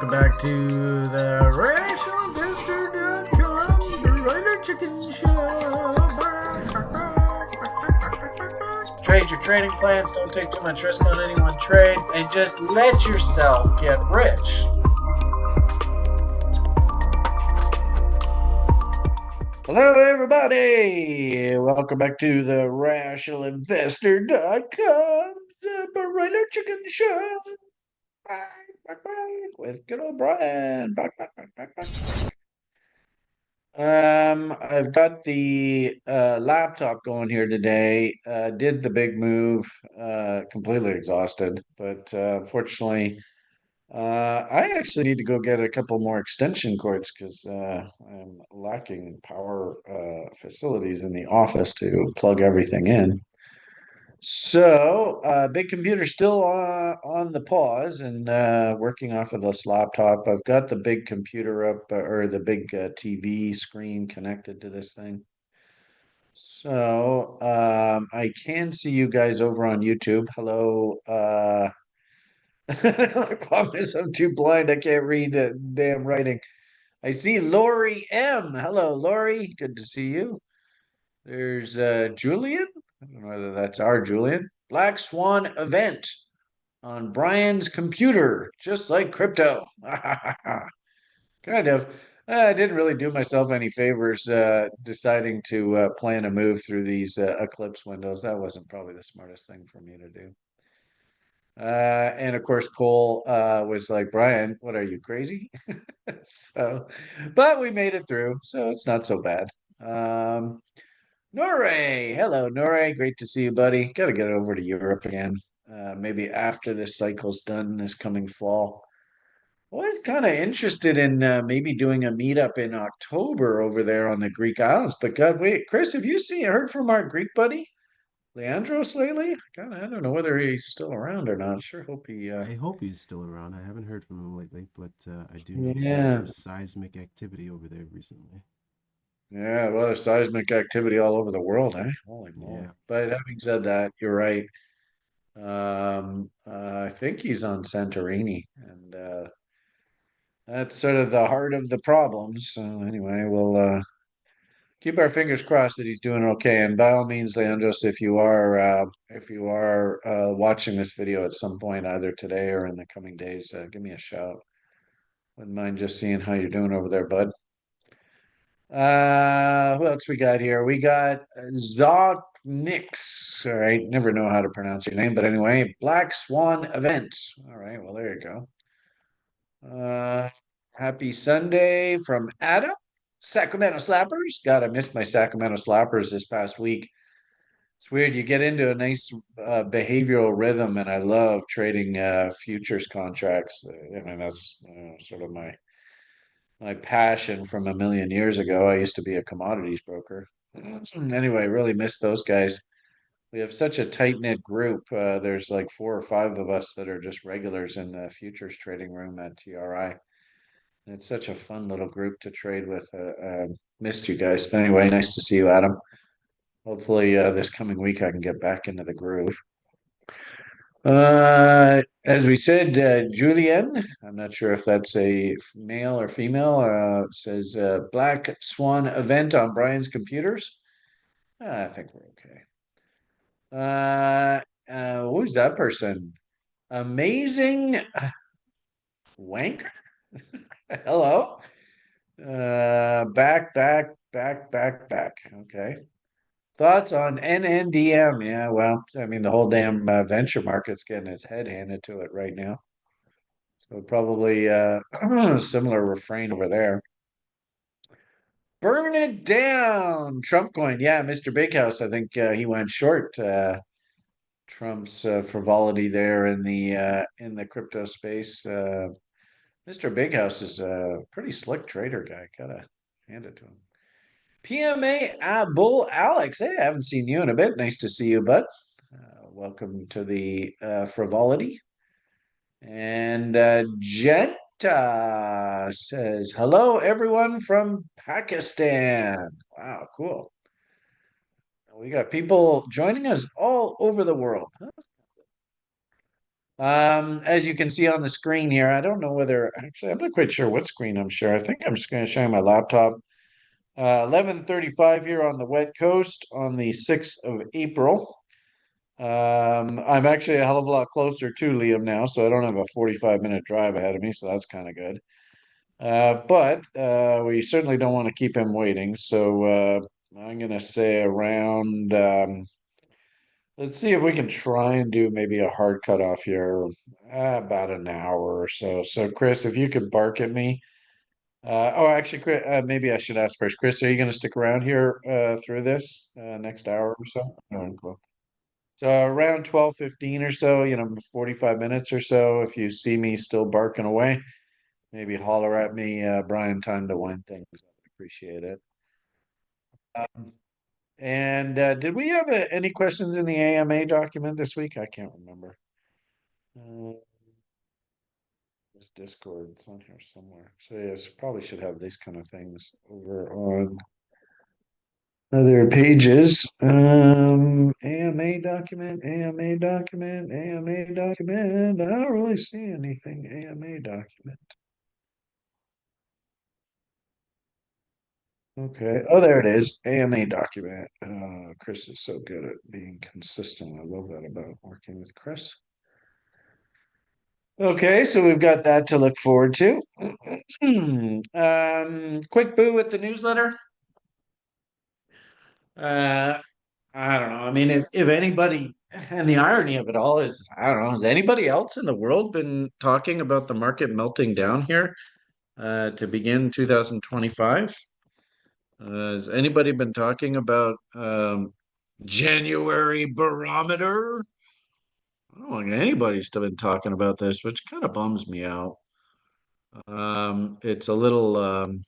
welcome back to the RationalInvestor.com Broiler Chicken Show. Trade your trading plans, don't take too much risk on any one trade, and just let yourself get rich. Hello, everybody. Welcome back to the RationalInvestor.com Broiler Chicken Show. Back, with good old Brian. Back. I've got the laptop going here today. Did the big move, completely exhausted, but unfortunately, I actually need to go get a couple more extension cords because I'm lacking power facilities in the office to plug everything in. So, big computer still on the pause and working off of this laptop. I've got the big computer up or the big TV screen connected to this thing. So, I can see you guys over on YouTube. Hello. My problem is I'm too blind. I can't read the damn writing. I see Lori M. Hello, Lori. Good to see you. There's Julian. I don't know whether that's our Julian. Black Swan event on Brian's computer, just like crypto. Kind of. I didn't really do myself any favors deciding to plan a move through these eclipse windows. That wasn't probably the smartest thing for me to do. And of course, Cole was like, Brian, what are you crazy? So, but we made it through, so it's not so bad. Norray, hello, Norray. Great to see you, buddy. Got to get over to Europe again. Maybe after this cycle's done this coming fall. I was kind of interested in maybe doing a meetup in October over there on the Greek islands. But God, wait, Chris, have you heard from our Greek buddy, Leandros, lately? God, I don't know whether he's still around or not. Sure hope he. I hope he's still around. I haven't heard from him lately, but I do know that there was Yeah, some seismic activity over there recently. yeah. Well, there's seismic activity all over the world, eh? Holy moly! Yeah. But having said that, you're right. I think he's on Santorini, and that's sort of the heart of the problems. So anyway, we'll keep our fingers crossed that he's doing okay. And by all means, Leandros, if you are watching this video at some point, either today or in the coming days, give me a shout. Wouldn't mind just seeing how you're doing over there, bud. Who else we got here? We got Zotnix. All right, never know how to pronounce your name, but anyway, Black Swan event. All right, well, there you go. Uh, Happy Sunday from Adam. Sacramento Slappers. God, I missed my Sacramento Slappers this past week. It's weird. You get into a nice behavioral rhythm, and I love trading futures contracts. I mean, that's sort of my passion from a million years ago. I used to be a commodities broker. Anyway, really miss those guys. We have such a tight-knit group. There's like 4 or 5 of us that are just regulars in the futures trading room at TRI. It's such a fun little group to trade with. Missed you guys. But anyway, nice to see you, Adam. Hopefully, this coming week I can get back into the groove. As we said, Julian, I'm not sure if that's a male or female, says Black Swan event on Brian's computers. I think we're okay. Who's that person? Amazing wanker. Hello. Back. Okay. Thoughts on NNDM? Yeah, well, I mean, the whole damn venture market's getting its head handed to it right now. So probably similar refrain over there. Burn it down, Trump coin. Yeah, Mr. Big House. I think he went short Trump's frivolity there in the crypto space. Mr. Big House is a pretty slick trader guy. Gotta hand it to him. PMA Bull Alex. Hey, I haven't seen you in a bit. Nice to see you, bud. Welcome to the frivolity. And Jenta says, hello, everyone from Pakistan. Wow, cool. We got people joining us all over the world. As you can see on the screen here, I don't know whether actually I'm not quite sure what screen I'm sharing. I think I'm just going to share my laptop. 11:35 here on the West Coast on the 6th of April. I'm actually a hell of a lot closer to Liam now, so I don't have a 45-minute drive ahead of me, so that's kind of good. But we certainly don't want to keep him waiting, so I'm going to say around let's see if we can try and do maybe a hard cutoff here, about an hour or so. So, Chris, if you could bark at me. Oh, actually, Chris, maybe I should ask first. Chris, are you going to stick around here through this next hour or so? No, cool. So around 12:15 or so, 45 minutes or so. If you see me still barking away, maybe holler at me, Brian. Time to wind things up. Appreciate it. Um, and did we have any questions in the AMA document this week? I can't remember. Uh, This Discord, it's on here somewhere. So yes, probably should have these kind of things over on other pages. AMA document, AMA document, AMA document. I don't really see anything AMA document. Okay. Oh, there it is. AMA document. Chris is so good at being consistent. I love that about working with Chris. Okay, so we've got that to look forward to. Quick boo with the newsletter. Uh, I don't know. I mean, if anybody, and the irony of it all is, I don't know, has anybody else in the world been talking about the market melting down here to begin 2025? Has anybody been talking about January Barometer? I don't think anybody's still been talking about this, which kind of bums me out. It's a little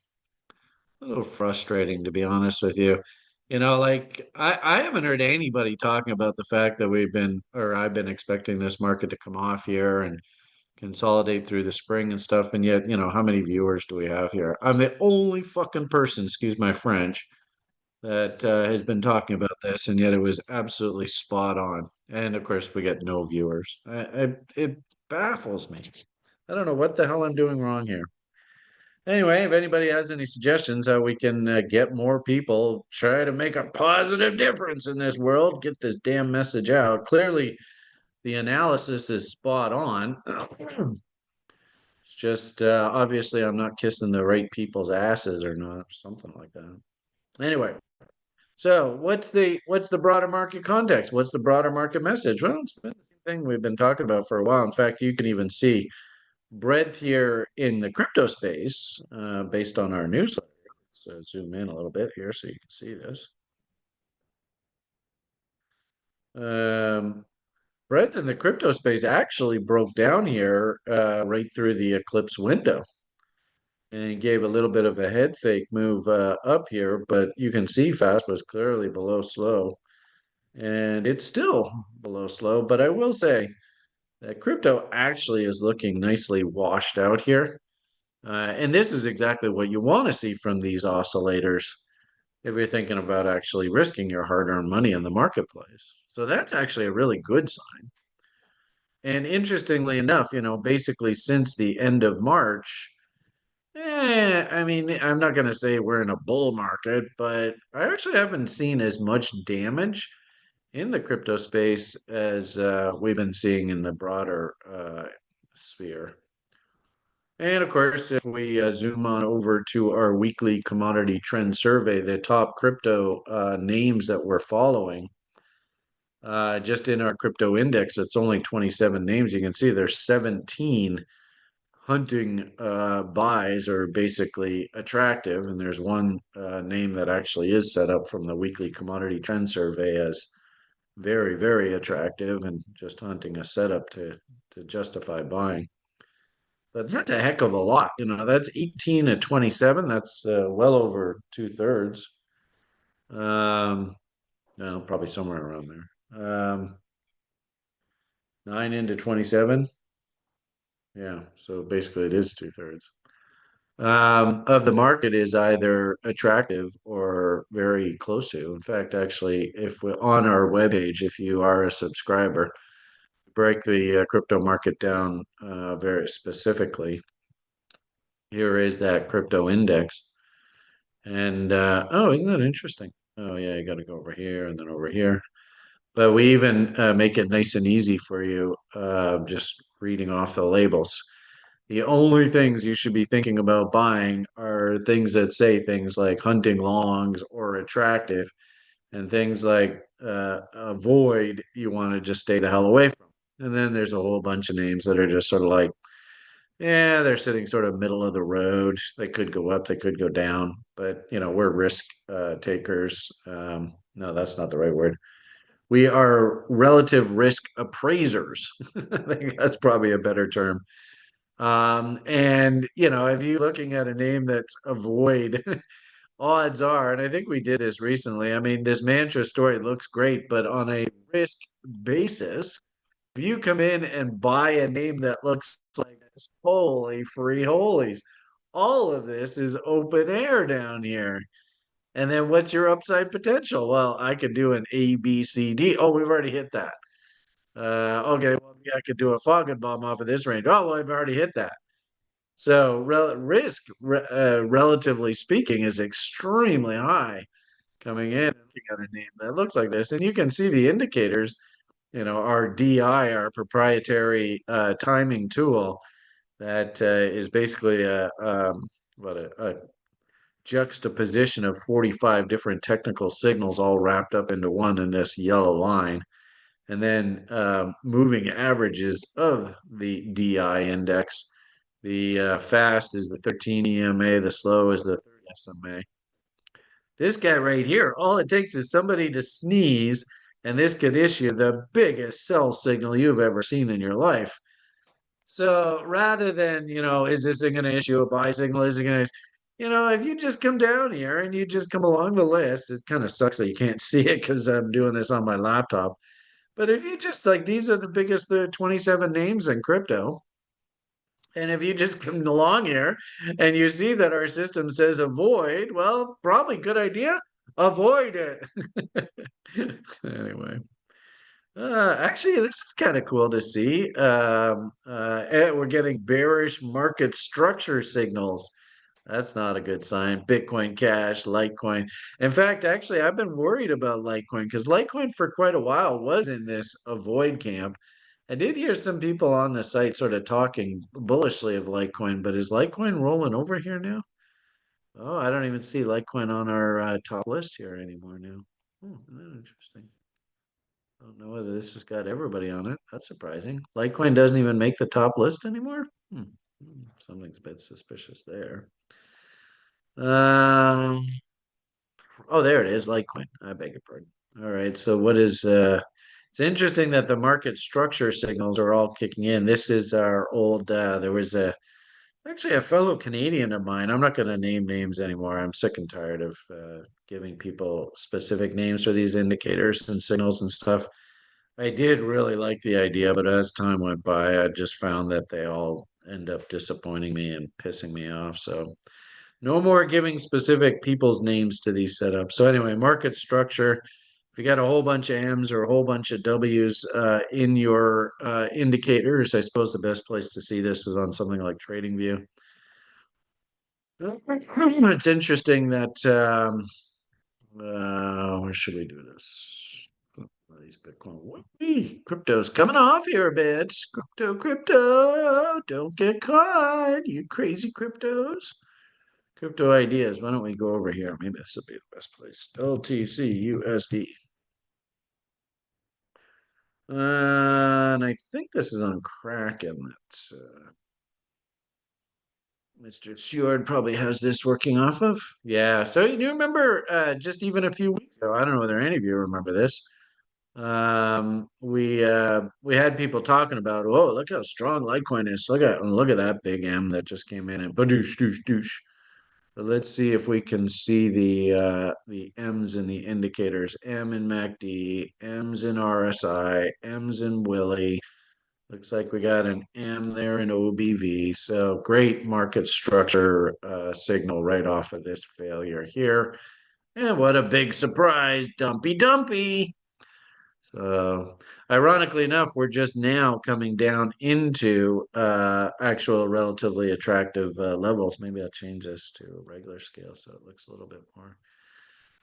frustrating, to be honest with you. Like I haven't heard anybody talking about the fact that I've been expecting this market to come off here and consolidate through the spring and stuff. And yet, how many viewers do we have here? I'm the only fucking person, excuse my French, that has been talking about this, and yet it was absolutely spot on. And of course, we get no viewers. It baffles me. I don't know what the hell I'm doing wrong here. Anyway, if anybody has any suggestions how we can get more people, try to make a positive difference in this world, get this damn message out. Clearly, the analysis is spot on. It's just obviously I'm not kissing the right people's asses or not, something like that. Anyway, so what's the broader market context? What's the broader market message? Well, it's been the same thing we've been talking about for a while. In fact, you can even see breadth here in the crypto space based on our newsletter. Let's zoom in a little bit here so you can see this. Breadth in the crypto space actually broke down here right through the eclipse window and gave a little bit of a head fake move up here, but you can see fast was clearly below slow, and it's still below slow. But I will say that crypto actually is looking nicely washed out here. And this is exactly what you want to see from these oscillators if you're thinking about actually risking your hard-earned money in the marketplace. So that's actually a really good sign. And interestingly enough, basically since the end of March, I mean, I'm not going to say we're in a bull market, but I actually haven't seen as much damage in the crypto space as we've been seeing in the broader sphere. And of course, if we zoom on over to our weekly commodity trend survey, the top crypto names that we're following, just in our crypto index, it's only 27 names. You can see there's 17 hunting buys are basically attractive. And there's one name that actually is set up from the weekly commodity trend survey as very, very attractive and just hunting a setup to justify buying. But that's a heck of a lot. That's 18 to 27. That's well over two-thirds. No, probably somewhere around there. 9 into 27. Yeah, so basically it is two-thirds. Of the market is either attractive or very close to. In fact, actually, if we're on our webpage, if you are a subscriber, break the crypto market down very specifically, here is that crypto index. And oh, isn't that interesting? Oh, yeah, you got to go over here and then over here. But we even make it nice and easy for you, just reading off the labels. The only things you should be thinking about buying are things that say things like hunting longs or attractive, and things like avoid, you want to just stay the hell away from. And then there's a whole bunch of names that are just sort of like, yeah, they're sitting sort of middle of the road. They could go up, they could go down, but we're risk takers. No, that's not the right word. We are relative risk appraisers. I think that's probably a better term. And if you're looking at a name that's avoid, odds are, and I think we did this recently. I mean, this mantra story looks great, but on a risk basis, if you come in and buy a name that looks like this, holy free holies, all of this is open air down here. And then what's your upside potential? Well, I could do an A, B, C, D. Oh, we've already hit that. Okay, well, yeah, I could do a Bomb off of this range. Oh, well, I've already hit that. So risk, relatively speaking, is extremely high coming in and looking at a name that looks like this. And you can see the indicators, our DI, our proprietary timing tool that is basically a juxtaposition of 45 different technical signals all wrapped up into one in this yellow line. And then moving averages of the DI index. The fast is the 13 EMA, the slow is the 3rd SMA. This guy right here, all it takes is somebody to sneeze, and this could issue the biggest sell signal you've ever seen in your life. So rather than, is this going to issue a buy signal? Is it going to, if you just come down here and you just come along the list, it kind of sucks that you can't see it because I'm doing this on my laptop. But if you just like, these are the biggest 27 names in crypto. And if you just come along here and you see that our system says avoid, well, probably good idea. Avoid it. Anyway, actually, this is kind of cool to see. We're getting bearish market structure signals. That's not a good sign. Bitcoin Cash, Litecoin. In fact, actually, I've been worried about Litecoin because Litecoin for quite a while was in this avoid camp. I did hear some people on the site sort of talking bullishly of Litecoin, but is Litecoin rolling over here now? Oh, I don't even see Litecoin on our top list here anymore now. Oh, isn't that interesting? I don't know whether this has got everybody on it. That's surprising. Litecoin doesn't even make the top list anymore? Something's a bit suspicious there. Oh, there it is, Litecoin. I beg your pardon. All right, so what is it's interesting that the market structure signals are all kicking in. This is our old there was actually a fellow Canadian of mine. I'm not going to name names anymore. I'm sick and tired of giving people specific names for these indicators and signals and stuff. I did really like the idea, but as time went by, I just found that they all end up disappointing me and pissing me off. So no more giving specific people's names to these setups. So anyway, market structure. If you got a whole bunch of M's or a whole bunch of W's in your indicators, I suppose the best place to see this is on something like TradingView. It's interesting that where should we do this? These Bitcoin, crypto's coming off here a bit. Crypto, don't get caught, you crazy cryptos. Crypto ideas. Why don't we go over here? Maybe this will be the best place. LTC USD. And I think this is on Kraken. Mr. Stewart probably has this working off of. Yeah. So you remember just even a few weeks ago, I don't know whether any of you remember this. We had people talking about, oh, look how strong Litecoin is. Look at that big M that just came in and badoosh doosh doosh. But let's see if we can see the M's in the indicators. M in MACD, M's in RSI, M's in Willie. Looks like we got an M there in OBV. So great market structure signal right off of this failure here. And what a big surprise, dumpy dumpy. So, ironically enough, we're just now coming down into actual relatively attractive levels. Maybe I'll change this to a regular scale so it looks a little bit more.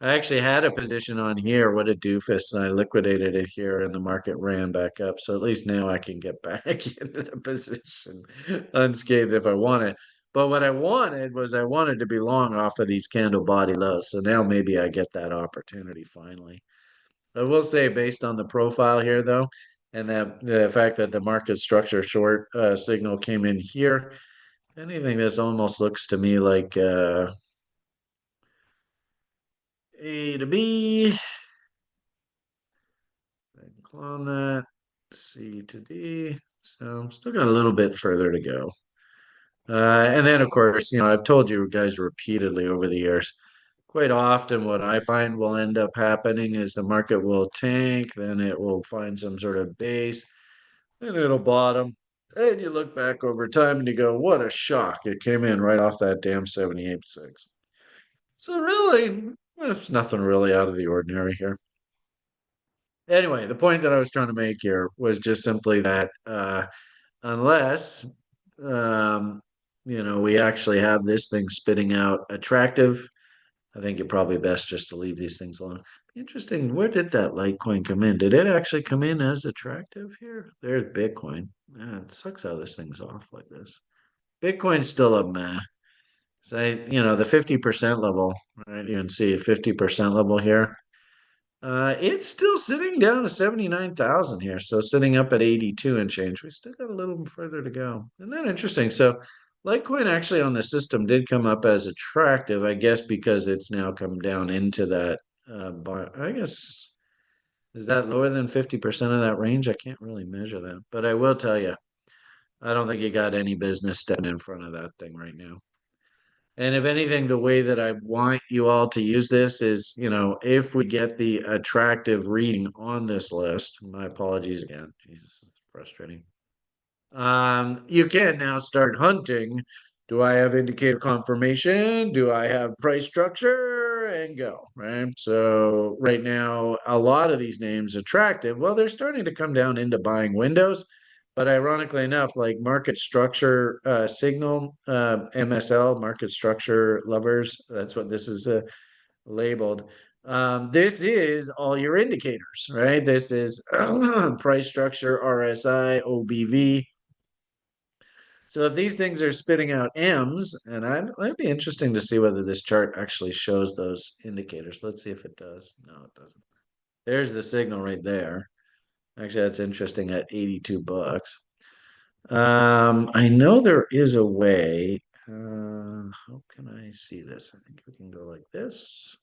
I actually had a position on here. What a doofus. And I liquidated it here and the market ran back up. So at least now I can get back into the position unscathed if I want it. But what I wanted was I wanted to be long off of these candle body lows. So now maybe I get that opportunity finally. I will say, based on the profile here, though, and that the fact that the market structure short signal came in here, anything this almost looks to me like A to B, clone that, C to D. So I'm still got a little bit further to go. And then, of course, I've told you guys repeatedly over the years, quite often what I find will end up happening is the market will tank, then it will find some sort of base, and it'll bottom. And you look back over time and you go, what a shock. It came in right off that damn 78.6. So really, there's nothing really out of the ordinary here. Anyway, the point that I was trying to make here was just simply that unless we actually have this thing spitting out attractive, I think you're probably best just to leave these things alone. Interesting. Where did that Litecoin come in? Did it actually come in as attractive here? There's Bitcoin. It sucks how this thing's off like this. Bitcoin's still a meh. So, the 50% level, right? You can see 50% level here. It's still sitting down to 79,000 here. So sitting up at 82 and change. We still got a little further to go. Isn't that interesting? So Litecoin actually on the system did come up as attractive, I guess, because it's now come down into that I guess, is that lower than 50% of that range? I can't really measure that. But I will tell you, I don't think you got any business stepping in front of that thing right now. And if anything, the way that I want you all to use this is, if we get the attractive reading on this list, my apologies again. Jesus, it's frustrating. You can now start hunting. Do I have indicator confirmation? Do I have price structure? And go, right? So right now, a lot of these names attractive. Well, they're starting to come down into buying windows. But ironically enough, like market structure signal, MSL, market structure lovers, that's what this is labeled. This is all your indicators, right? This is price structure, RSI, OBV. So if these things are spitting out M's, and it'd be interesting to see whether this chart actually shows those indicators. Let's see if it does. No, it doesn't. There's the signal right there. Actually, that's interesting at 82 bucks. I know there is a way. How can I see this? I think we can go like this.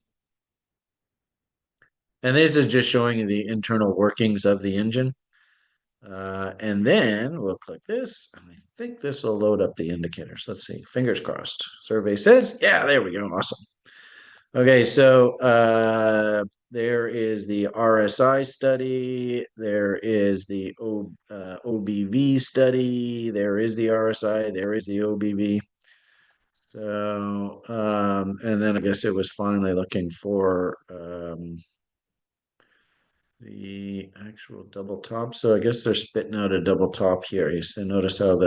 And this is just showing you the internal workings of the engine. And then we'll click this, and I think this will load up the indicators. Let's see. Fingers crossed. Survey says, yeah, there we go. Awesome. Okay, so there is the RSI study. There is the OBV study. There is the RSI. There is the OBV. So, and then I guess it was finally looking for the actual double top. So I guess they're spitting out a double top here. You see, notice how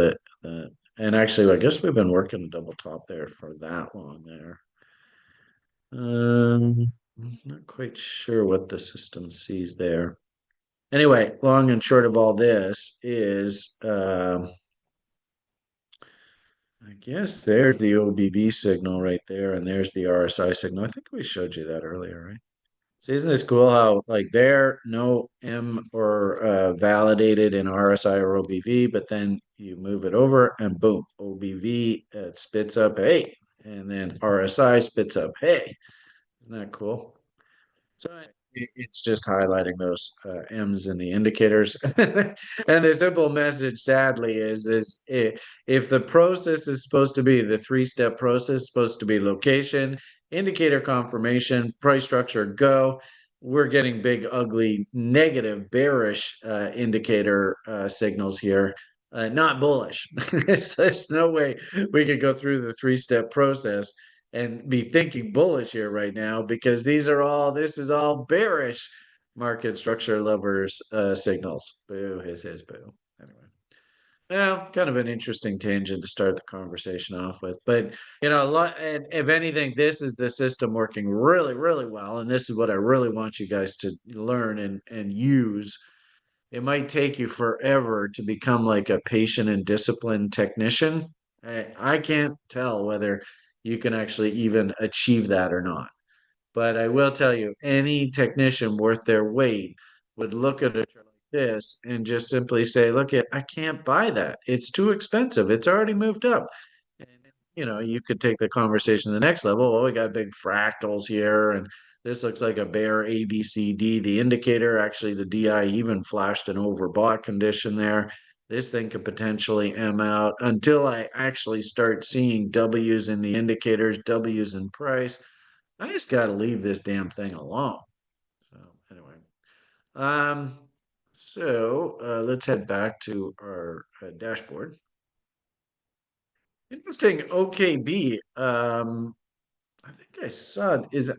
and actually, I guess we've been working a double top there for that long there. Not quite sure what the system sees there. Anyway, long and short of all this is, I guess there's the OBV signal right there, and there's the RSI signal. I think we showed you that earlier, right? So isn't this cool how like there no M or validated in RSI or OBV, but then you move it over and boom, OBV spits up hey, and then RSI spits up hey. Isn't that cool? So it's just highlighting those M's in the indicators. And the simple message, sadly, is if the process is supposed to be the three-step process, supposed to be location, indicator confirmation, price structure, go. We're getting big, ugly, negative, bearish indicator signals here. Not bullish. There's no way we could go through the three-step process and be thinking bullish here right now because this is all bearish. market structure lovers signals. Boo, his boo. Anyway. Well, kind of an interesting tangent to start the conversation off with. But, a lot, and if anything, this is the system working really, really well. And this is what I really want you guys to learn and use. It might take you forever to become like a patient and disciplined technician. I can't tell whether you can actually even achieve that or not. But I will tell you, any technician worth their weight would look at a chart like this and just simply say, look, I can't buy that. It's too expensive. It's already moved up. And, you could take the conversation to the next level. Well, we got big fractals here, and this looks like a bear ABCD. The indicator, actually, the DI even flashed an overbought condition there. This thing could potentially M out until I actually start seeing W's in the indicators, W's in price. I just got to leave this damn thing alone. So anyway, um, let's head back to our dashboard. Interesting. OKB. I think I saw it.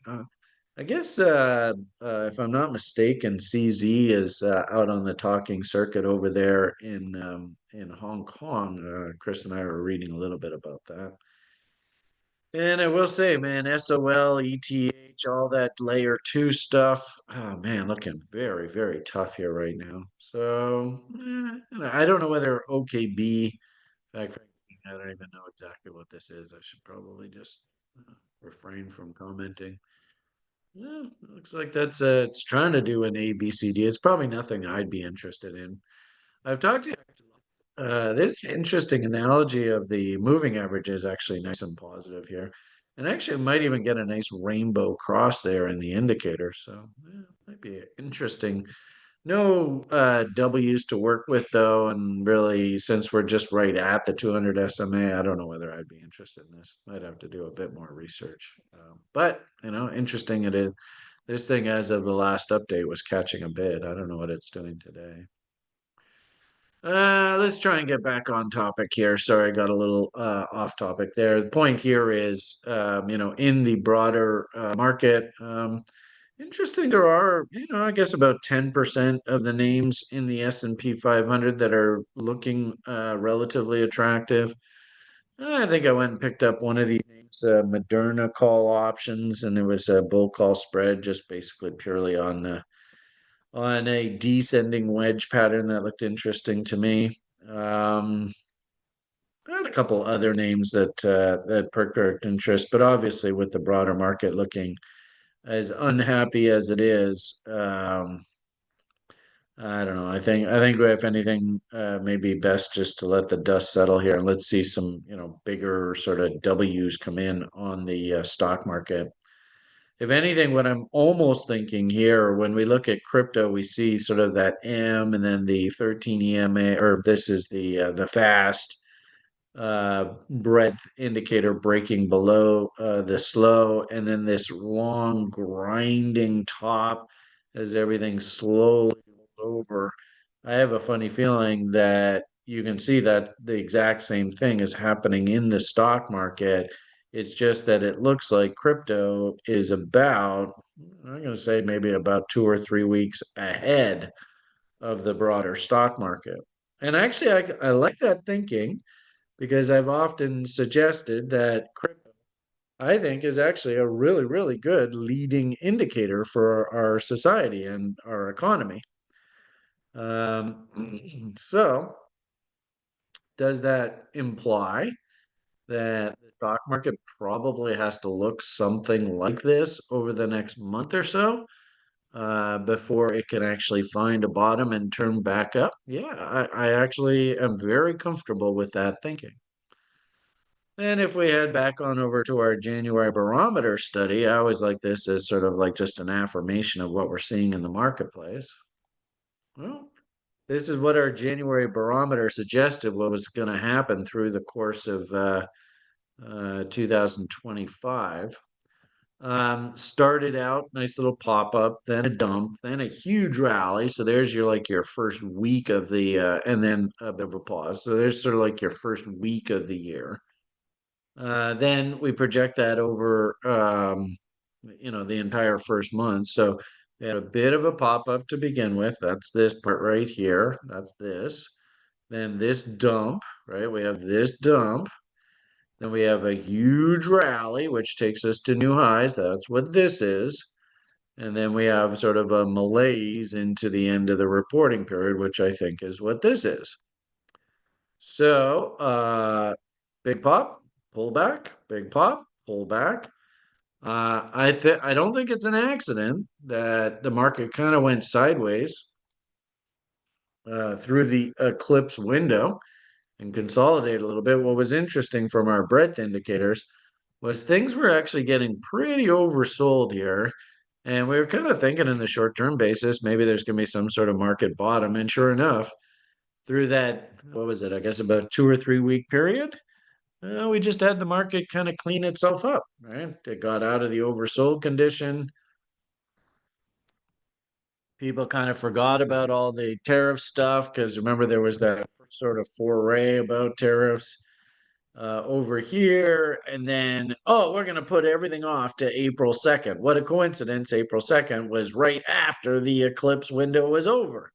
I guess if I'm not mistaken, CZ is out on the talking circuit over there in Hong Kong. Chris and I were reading a little bit about that. And I will say, man, SOL, ETH, all that layer two stuff. Oh man, looking very, very tough here right now. So I don't know whether OKB. In fact, I don't even know exactly what this is. I should probably just refrain from commenting. Yeah, looks like that's it's trying to do an ABCD. It's probably nothing I'd be interested in. I've talked to you. This interesting analogy of the moving average is actually nice and positive here. And actually might even get a nice rainbow cross there in the indicator. So might be interesting. No W's to work with though. And really, since we're just right at the 200 SMA, I don't know whether I'd be interested in this. Might have to do a bit more research. But, interesting it is. This thing, as of the last update, was catching a bid. I don't know what it's doing today. Let's try and get back on topic here. Sorry, I got a little off topic there. The point here is, in the broader market, interesting. There are, I guess about 10% of the names in the S&P 500 that are looking relatively attractive. I think I went and picked up one of these names, Moderna call options, and it was a bull call spread, just basically purely on a descending wedge pattern that looked interesting to me. I had a couple other names that perked interest, but obviously with the broader market looking as unhappy as it is, I don't know. I think if anything, maybe best just to let the dust settle here and let's see some bigger sort of W's come in on the stock market. If anything, what I'm almost thinking here, when we look at crypto, we see sort of that M and then the 13 EMA, or this is the fast breadth indicator breaking below the slow, and then this long grinding top as everything slowly over. I have a funny feeling that you can see that the exact same thing is happening in the stock market. It's just that it looks like crypto is about, I'm going to say maybe about 2 or 3 weeks ahead of the broader stock market. And actually, I like that thinking because I've often suggested that crypto, I think, is actually a really, really good leading indicator for our society and our economy. So, does that imply that the stock market probably has to look something like this over the next month or so before it can actually find a bottom and turn back up? Yeah, I actually am very comfortable with that thinking. And if we head back on over to our January barometer study, I always like this as sort of like just an affirmation of what we're seeing in the marketplace. Well, this is what our January barometer suggested what was going to happen through the course of 2025. Started out nice little pop up, then a dump, then a huge rally. So there's your first week of the, and then a bit of a pause. So there's sort of like your first week of the year. Then we project that over, the entire first month. So We had a bit of a pop-up to begin with. That's this part right here. That's this. Then this dump, right? We have this dump. Then we have a huge rally, which takes us to new highs. That's what this is. And then we have sort of a malaise into the end of the reporting period, which I think is what this is. So, big pop, pull back, big pop, pull back. I don't think it's an accident that the market kind of went sideways through the eclipse window and consolidated a little bit. What was interesting from our breadth indicators was things were actually getting pretty oversold here. And we were kind of thinking in the short term basis, maybe there's going to be some sort of market bottom. And sure enough, through that, what was it? I guess about 2 or 3 week period, we just had the market kind of clean itself up, right? It got out of the oversold condition. People kind of forgot about all the tariff stuff because remember there was that sort of foray about tariffs over here. And then, oh, we're going to put everything off to April 2nd. What a coincidence. April 2nd was right after the eclipse window was over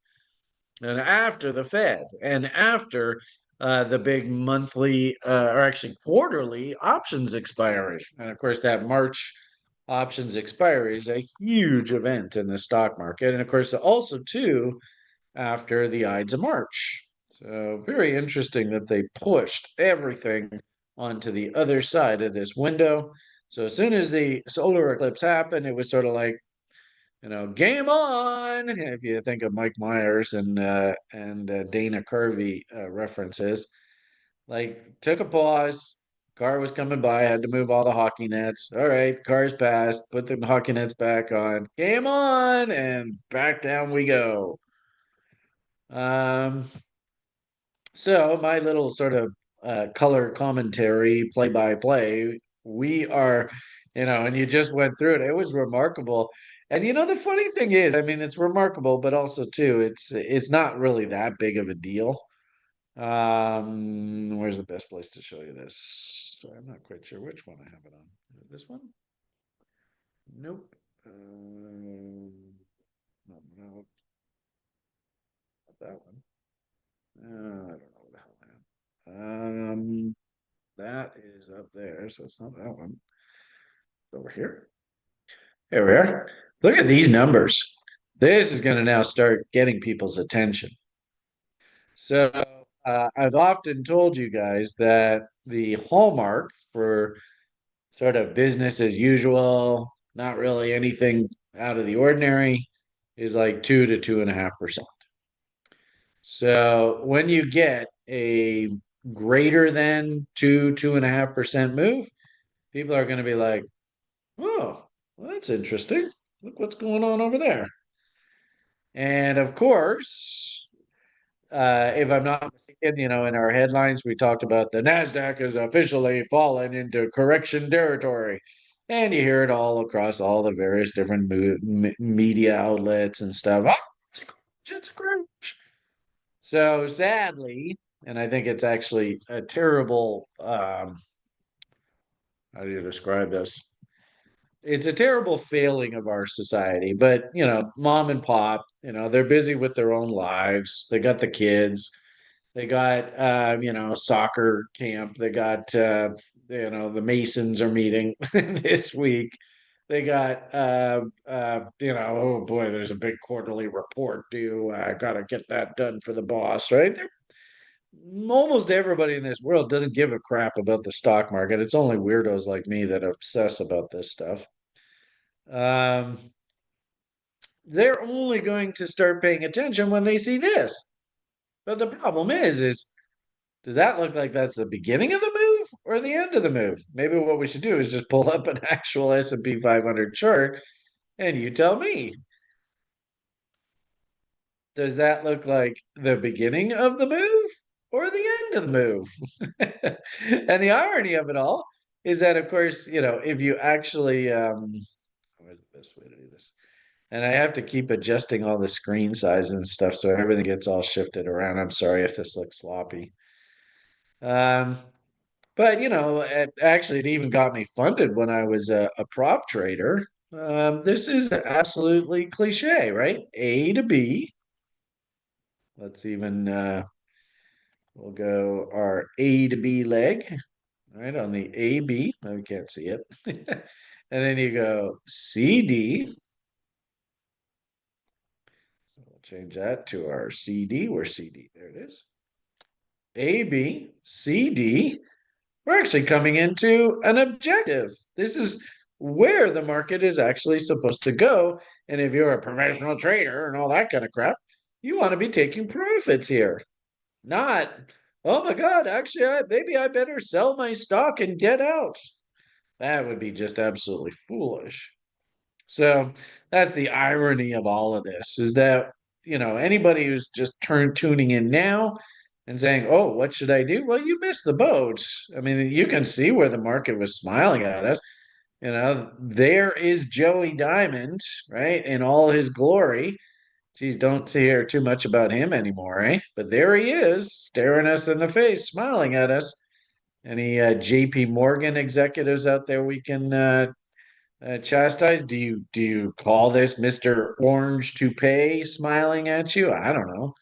and after the Fed and after the big monthly or actually quarterly options expiry. And of course, that March options expiry is a huge event in the stock market. And of course, also, too, after the Ides of March. So, very interesting that they pushed everything onto the other side of this window. So, as soon as the solar eclipse happened, it was sort of like, game on. If you think of Mike Myers and Dana Carvey references, like took a pause. Car was coming by, had to move all the hockey nets. All right, car's passed. Put the hockey nets back on. Game on, and back down we go. Um, so my little sort of color commentary, play by play. We are, and you just went through it. It was remarkable. And the funny thing is, I mean, it's remarkable, but also too, it's not really that big of a deal. Where's the best place to show you this? I'm not quite sure which one I have it on. Is it this one? Nope. No, no, not that one. I don't know what the hell I am. That is up there, so it's not that one. It's over here. There we are. Look at these numbers. This is going to now start getting people's attention. So I've often told you guys that the hallmark for sort of business as usual, not really anything out of the ordinary, is like 2 to 2.5%. So when you get a greater than 2.5% move, people are going to be like, oh, well, that's interesting. Look what's going on over there. And of course, if I'm not mistaken, in our headlines, we talked about the NASDAQ has officially fallen into correction territory. And you hear it all across all the various different media outlets and stuff. Oh, it's a crash. So sadly, and I think it's actually a terrible, how do you describe this? It's a terrible failing of our society, but mom and pop, they're busy with their own lives. They got the kids, they got soccer camp, they got the Masons are meeting this week. They got oh boy, there's a big quarterly report due. I gotta get that done for the boss, right? Almost everybody in this world doesn't give a crap about the stock market. It's only weirdos like me that obsess about this stuff. Um, they're only going to start paying attention when they see this. But the problem is does that look like that's the beginning of the move or the end of the move? Maybe what we should do is just pull up an actual S&P 500 chart and you tell me. Does that look like the beginning of the move or the end of the move? And the irony of it all is that, of course, if you actually, where's the best way to do this? And I have to keep adjusting all the screen size and stuff so everything gets all shifted around. I'm sorry if this looks sloppy. But actually, it even got me funded when I was a prop trader. This is absolutely cliche, right? A to B. Let's even we'll go our A to B leg, right? On the AB. No, we can't see it. And then you go CD. We'll change that to our CD. Where's CD? There it is. AB, CD. We're actually coming into an objective. This is where the market is actually supposed to go. And if you're a professional trader and all that kind of crap, you want to be taking profits here. Not, oh my God, actually, maybe I better sell my stock and get out. That would be just absolutely foolish. So that's the irony of all of this is that, anybody who's just tuning in now and saying, oh, what should I do? Well, you missed the boat. I mean, you can see where the market was smiling at us. There is Joey Diamond, right, in all his glory. Geez, don't hear too much about him anymore, eh? But there he is, staring us in the face, smiling at us. Any JP Morgan executives out there we can chastise? Do you call this Mr. Orange Toupee smiling at you? I don't know.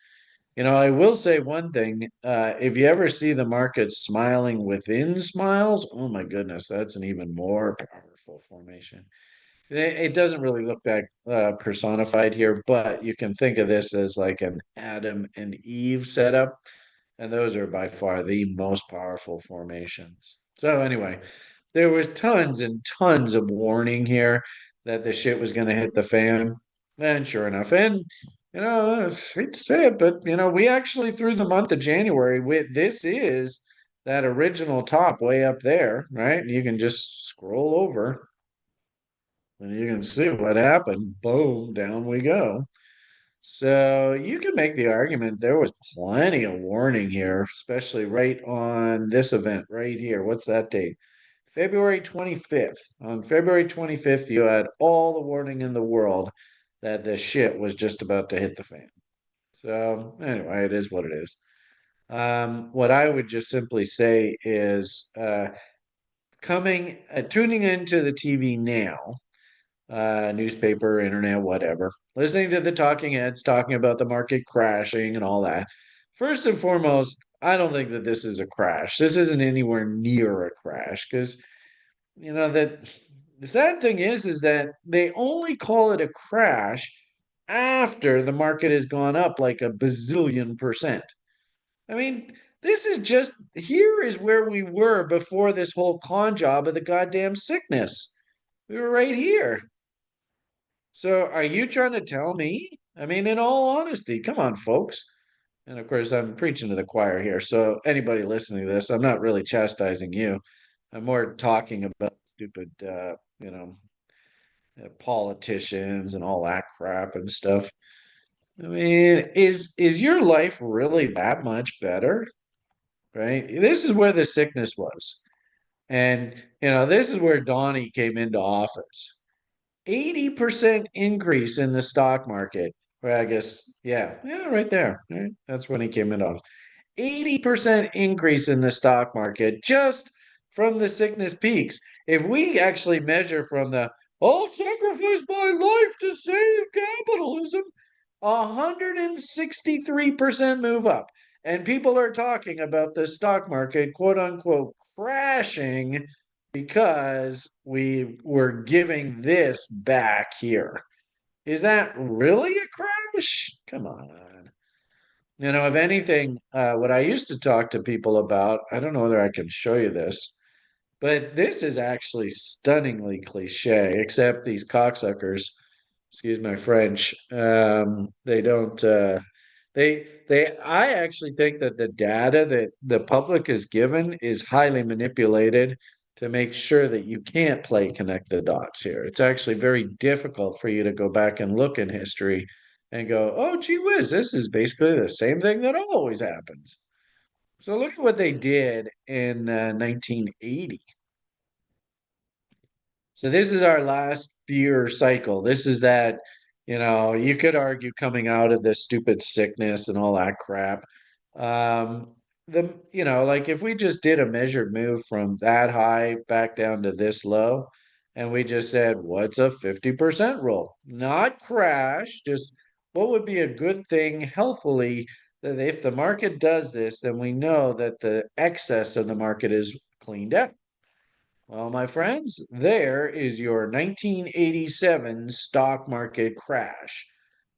I will say one thing. If you ever see the market smiling within smiles, oh my goodness, that's an even more powerful formation. It doesn't really look that personified here, but you can think of this as like an Adam and Eve setup, and those are by far the most powerful formations. So anyway, there was tons and tons of warning here that the shit was going to hit the fan, and sure enough, and I hate to say it, but we actually through the month of January, this is that original top way up there, right? You can just scroll over and you can see what happened. Boom, down we go. So you can make the argument there was plenty of warning here, especially right on this event right here. What's that date? February 25th. On February 25th, you had all the warning in the world that the shit was just about to hit the fan. So anyway, it is what it is. What I would just simply say is tuning into the TV now, newspaper, internet, whatever, listening to the talking heads talking about the market crashing and all that. First and foremost, I don't think that this is a crash. This isn't anywhere near a crash because, that the sad thing is that they only call it a crash after the market has gone up like a bazillion percent. I mean, this is just here is where we were before this whole con job of the goddamn sickness. We were right here. So are you trying to tell me? I mean, in all honesty, come on, folks. And of course, I'm preaching to the choir here. So anybody listening to this, I'm not really chastising you. I'm more talking about stupid, politicians and all that crap and stuff. I mean, is your life really that much better? Right? This is where the sickness was. And, this is where Donnie came into office. 80% increase in the stock market. Well, I guess, yeah, right there. Right? That's when he came into office. 80% increase in the stock market just from the sickness peaks. If we actually measure from I'll sacrifice my life to save capitalism, 163% move up. And people are talking about the stock market, quote unquote, crashing because we were giving this back here. Is that really a crash? Come on. If anything, what I used to talk to people about, I don't know whether I can show you this, but this is actually stunningly cliche, except these cocksuckers, excuse my French, they don't I actually think that the data that the public is given is highly manipulated to make sure that you can't play connect the dots here. It's actually very difficult for you to go back and look in history and go, oh, gee whiz, this is basically the same thing that always happens. So look at what they did in 1980. So this is our last year cycle. This is that, you could argue coming out of this stupid sickness and all that crap. Um, like if we just did a measured move from that high back down to this low, And we just said, what's a 50% rule? Not crash, just what would be a good thing healthily that if the market does this, then we know that the excess of the market is cleaned out. Well, my friends, there is your 1987 stock market crash.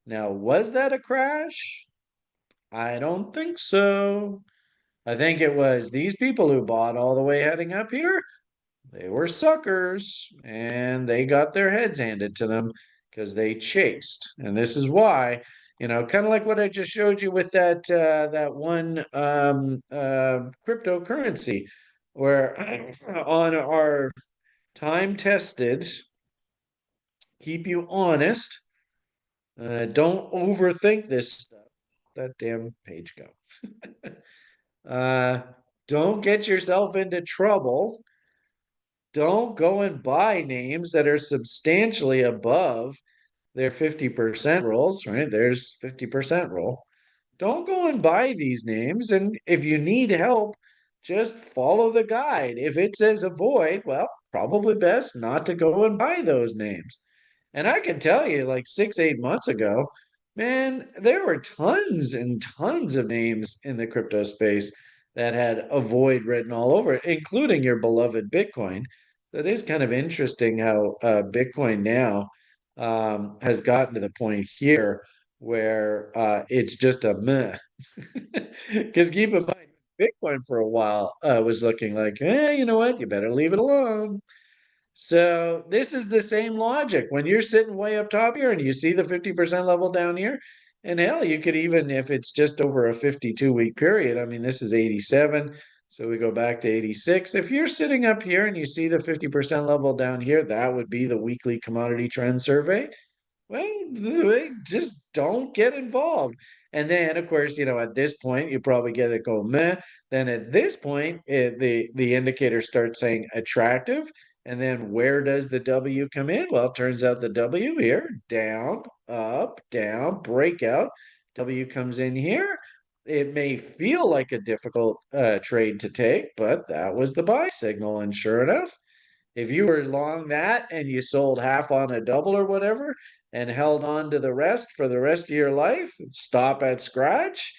Now, was that a crash? I don't think so. I think it was these people who bought all the way heading up here. They were suckers and they got their heads handed to them because they chased. And this is why, kind of like what I just showed you with that one cryptocurrency, where on our time tested, keep you honest, don't overthink this stuff. That damn page go. uh, don't get yourself into trouble. Don't go and buy names that are substantially above their 50% rules, right? There's 50% rule. Don't go and buy these names. And if you need help, just follow the guide. If it says avoid, well, probably best not to go and buy those names. And I can tell you, like 6, 8 months ago, man, there were tons and tons of names in the crypto space that had avoid written all over it, including your beloved Bitcoin. That is kind of interesting how Bitcoin now has gotten to the point here where it's just a meh. Because keep in mind, Bitcoin for a while was looking like, you know what, you better leave it alone. So this is the same logic. When you're sitting way up top here and you see the 50% level down here, and hell, you could even, if it's just over a 52-week period, I mean, this is 87. So we go back to 86. If you're sitting up here and you see the 50% level down here, that would be the weekly commodity trend survey. Well, just don't get involved. And then, of course, at this point, you probably get it go meh. Then at this point, the indicator starts saying attractive. And then where does the W come in? Well, it turns out the W here, down, up, down, breakout. W comes in here. It may feel like a difficult trade to take, but that was the buy signal. And sure enough, if you were long that and you sold half on a double or whatever and held on to the rest for the rest of your life, stop at scratch,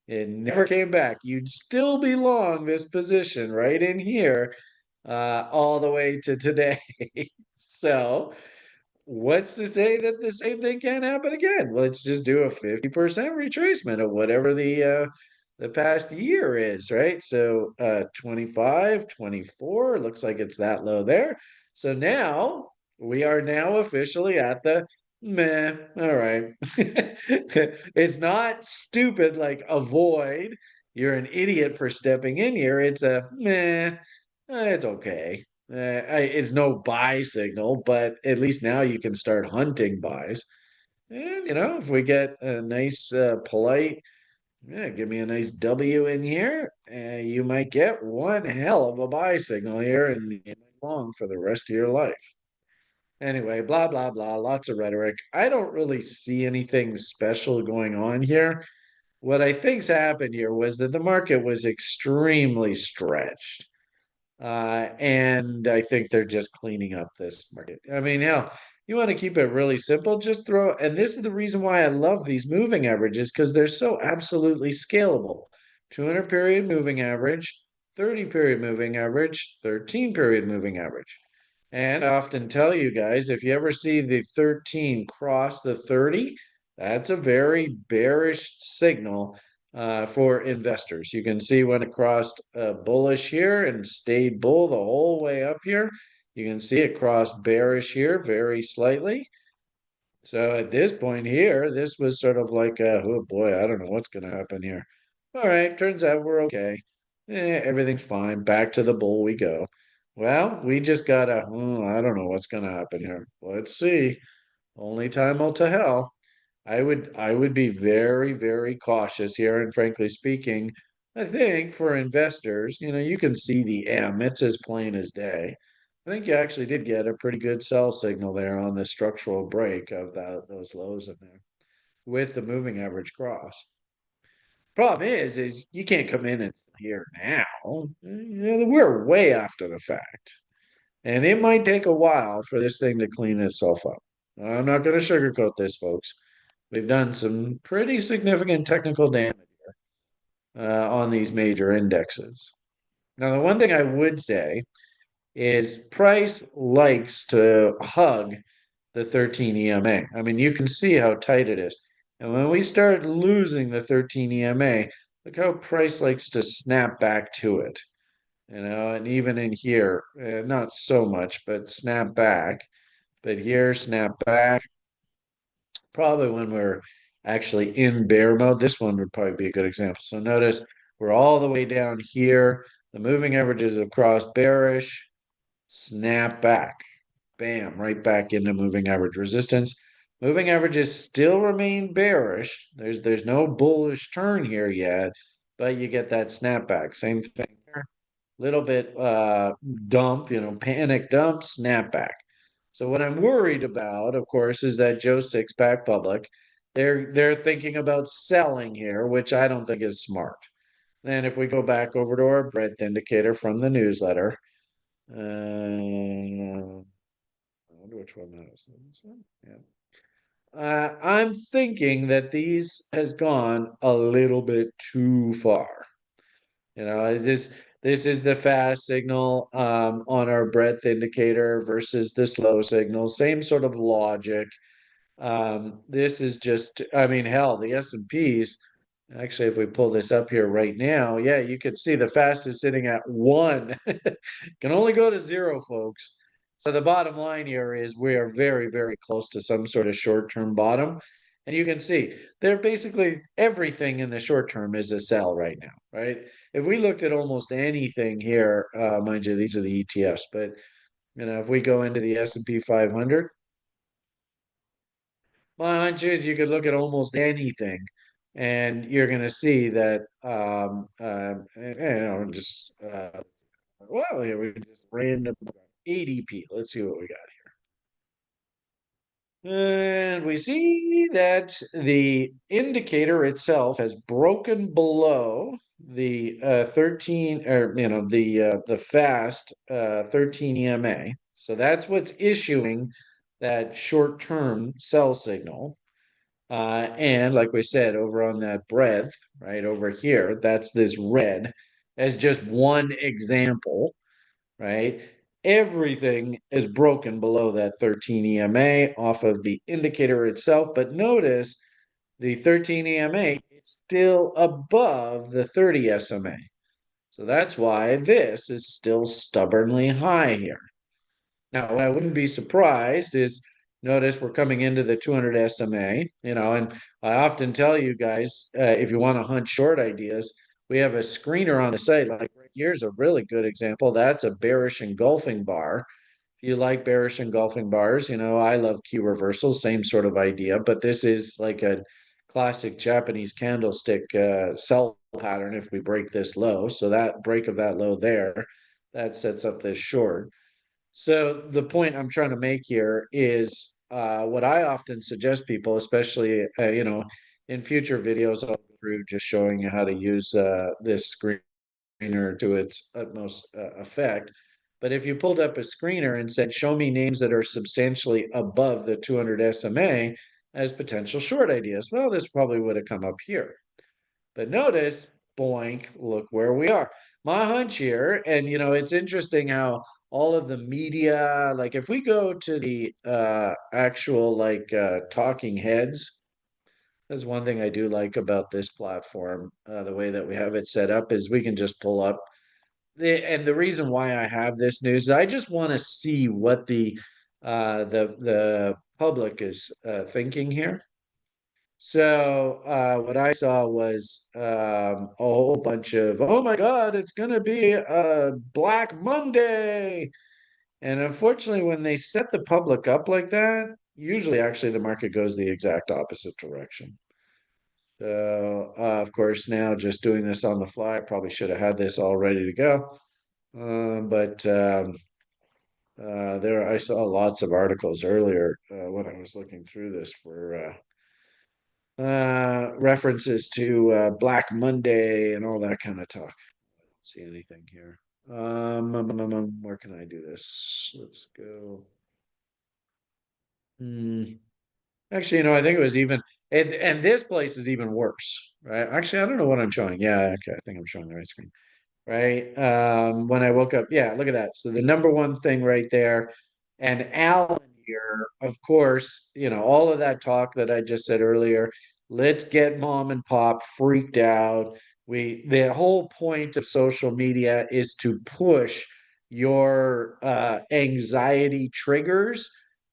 it never came back. You'd still be long this position right in here all the way to today. So, what's to say that the same thing can't happen again? Let's just do a 50% retracement of whatever the past year is, right? So 25, 24, looks like it's that low there. So now we are now officially at the meh. All right. It's not stupid like avoid. You're an idiot for stepping in here. It's a meh. It's okay. It's no buy signal, but at least now you can start hunting buys. And if we get a nice, polite, yeah, give me a nice W in here, you might get one hell of a buy signal here, and you might long for the rest of your life. Anyway, blah blah blah, lots of rhetoric. I don't really see anything special going on here. What I think's happened here was that the market was extremely stretched. And I think they're just cleaning up this market. I mean, hell, you want to keep it really simple, just throw, and this is the reason why I love these moving averages because they're so absolutely scalable. 200 period moving average, 30 period moving average, 13 period moving average. And I often tell you guys, if you ever see the 13 cross the 30, that's a very bearish signal for investors. You can see when it crossed bullish here and stayed bull the whole way up here. You can see it crossed bearish here very slightly. So at this point here, this was sort of like, oh boy, I don't know what's going to happen here. All right, turns out we're okay. Everything's fine. Back to the bull we go. Well, we just gotta, I don't know what's going to happen here. Let's see. Only time will tell. I would be very, very cautious here. And frankly speaking, I think for investors, you can see the M. It's as plain as day. I think you actually did get a pretty good sell signal there on the structural break of those lows in there with the moving average cross. Problem is you can't come in and here now. We're way after the fact. And it might take a while for this thing to clean itself up. I'm not going to sugarcoat this, folks. We've done some pretty significant technical damage on these major indexes. Now, the one thing I would say is price likes to hug the 13 EMA. I mean, you can see how tight it is. And when we start losing the 13 EMA, look how price likes to snap back to it. And even in here, not so much, but snap back. But here, snap back. Probably when we're actually in bear mode, this one would probably be a good example. So notice we're all the way down here. The moving averages across bearish, snap back. Bam, right back into moving average resistance. Moving averages still remain bearish. There's no bullish turn here yet, but you get that snapback. Same thing here. Little bit dump, panic dump, snapback. So what I'm worried about, of course, is that Joe Sixpack public, they're thinking about selling here, which I don't think is smart. Then if we go back over to our breadth indicator from the newsletter, I wonder which one that is. This one? Yeah. I'm thinking that these has gone a little bit too far. This is the fast signal on our breadth indicator versus the slow signal. Same sort of logic. This is just, I mean, hell, the S&Ps, actually, if we pull this up here right now, yeah, you could see the fast is sitting at 1. Can only go to 0, folks. So the bottom line here is we are very, very close to some sort of short-term bottom. And you can see they're basically everything in the short term is a sell right now, right? If we looked at almost anything here, mind you, these are the ETFs, but if we go into the S&P 500, my hunch is you could look at almost anything, and you're going to see that, just well, here we just random ADP. Let's see what we got. And we see that the indicator itself has broken below the 13 or the fast 13 EMA. So that's what's issuing that short-term sell signal. And like we said, over on that breadth, right over here, that's this red as just one example, right? Everything is broken below that 13 EMA off of the indicator itself. But notice the 13 EMA is still above the 30 SMA. So that's why this is still stubbornly high here. Now, what I wouldn't be surprised is notice we're coming into the 200 SMA, and I often tell you guys, if you want to hunt short ideas, we have a screener on the site. Like right here's a really good example. That's a bearish engulfing bar. If you like bearish engulfing bars, I love key reversals, same sort of idea, but this is like a classic Japanese candlestick sell pattern if we break this low. So that break of that low there, that sets up this short. So the point I'm trying to make here is what I often suggest people, especially in future videos, I'll go through just showing you how to use this screener to its utmost effect. But if you pulled up a screener and said, "Show me names that are substantially above the 200 SMA as potential short ideas," well, this probably would have come up here. But notice, boink, look where we are. My hunch here, and it's interesting how all of the media, like if we go to the actual talking heads, that's one thing I do like about this platform. The way that we have it set up is we can just pull up and the reason why I have this news is I just want to see what the public is thinking here. So what I saw was a whole bunch of, oh my God, it's going to be a Black Monday. And unfortunately, when they set the public up like that, usually actually the market goes the exact opposite direction. So of course, now just doing this on the fly, I probably should have had this all ready to go. But I saw lots of articles earlier when I was looking through this for references to Black Monday and all that kind of talk. I don't see anything here. Where can I do this? Let's go. Hmm. Actually, I think it was even, and this place is even worse, right? Actually, I don't know what I'm showing. Yeah, okay, I think I'm showing the right screen, right? When I woke up, yeah, look at that. So the number one thing right there, and Alan here, of course, all of that talk that I just said earlier. Let's get mom and pop freaked out. The whole point of social media is to push your anxiety triggers,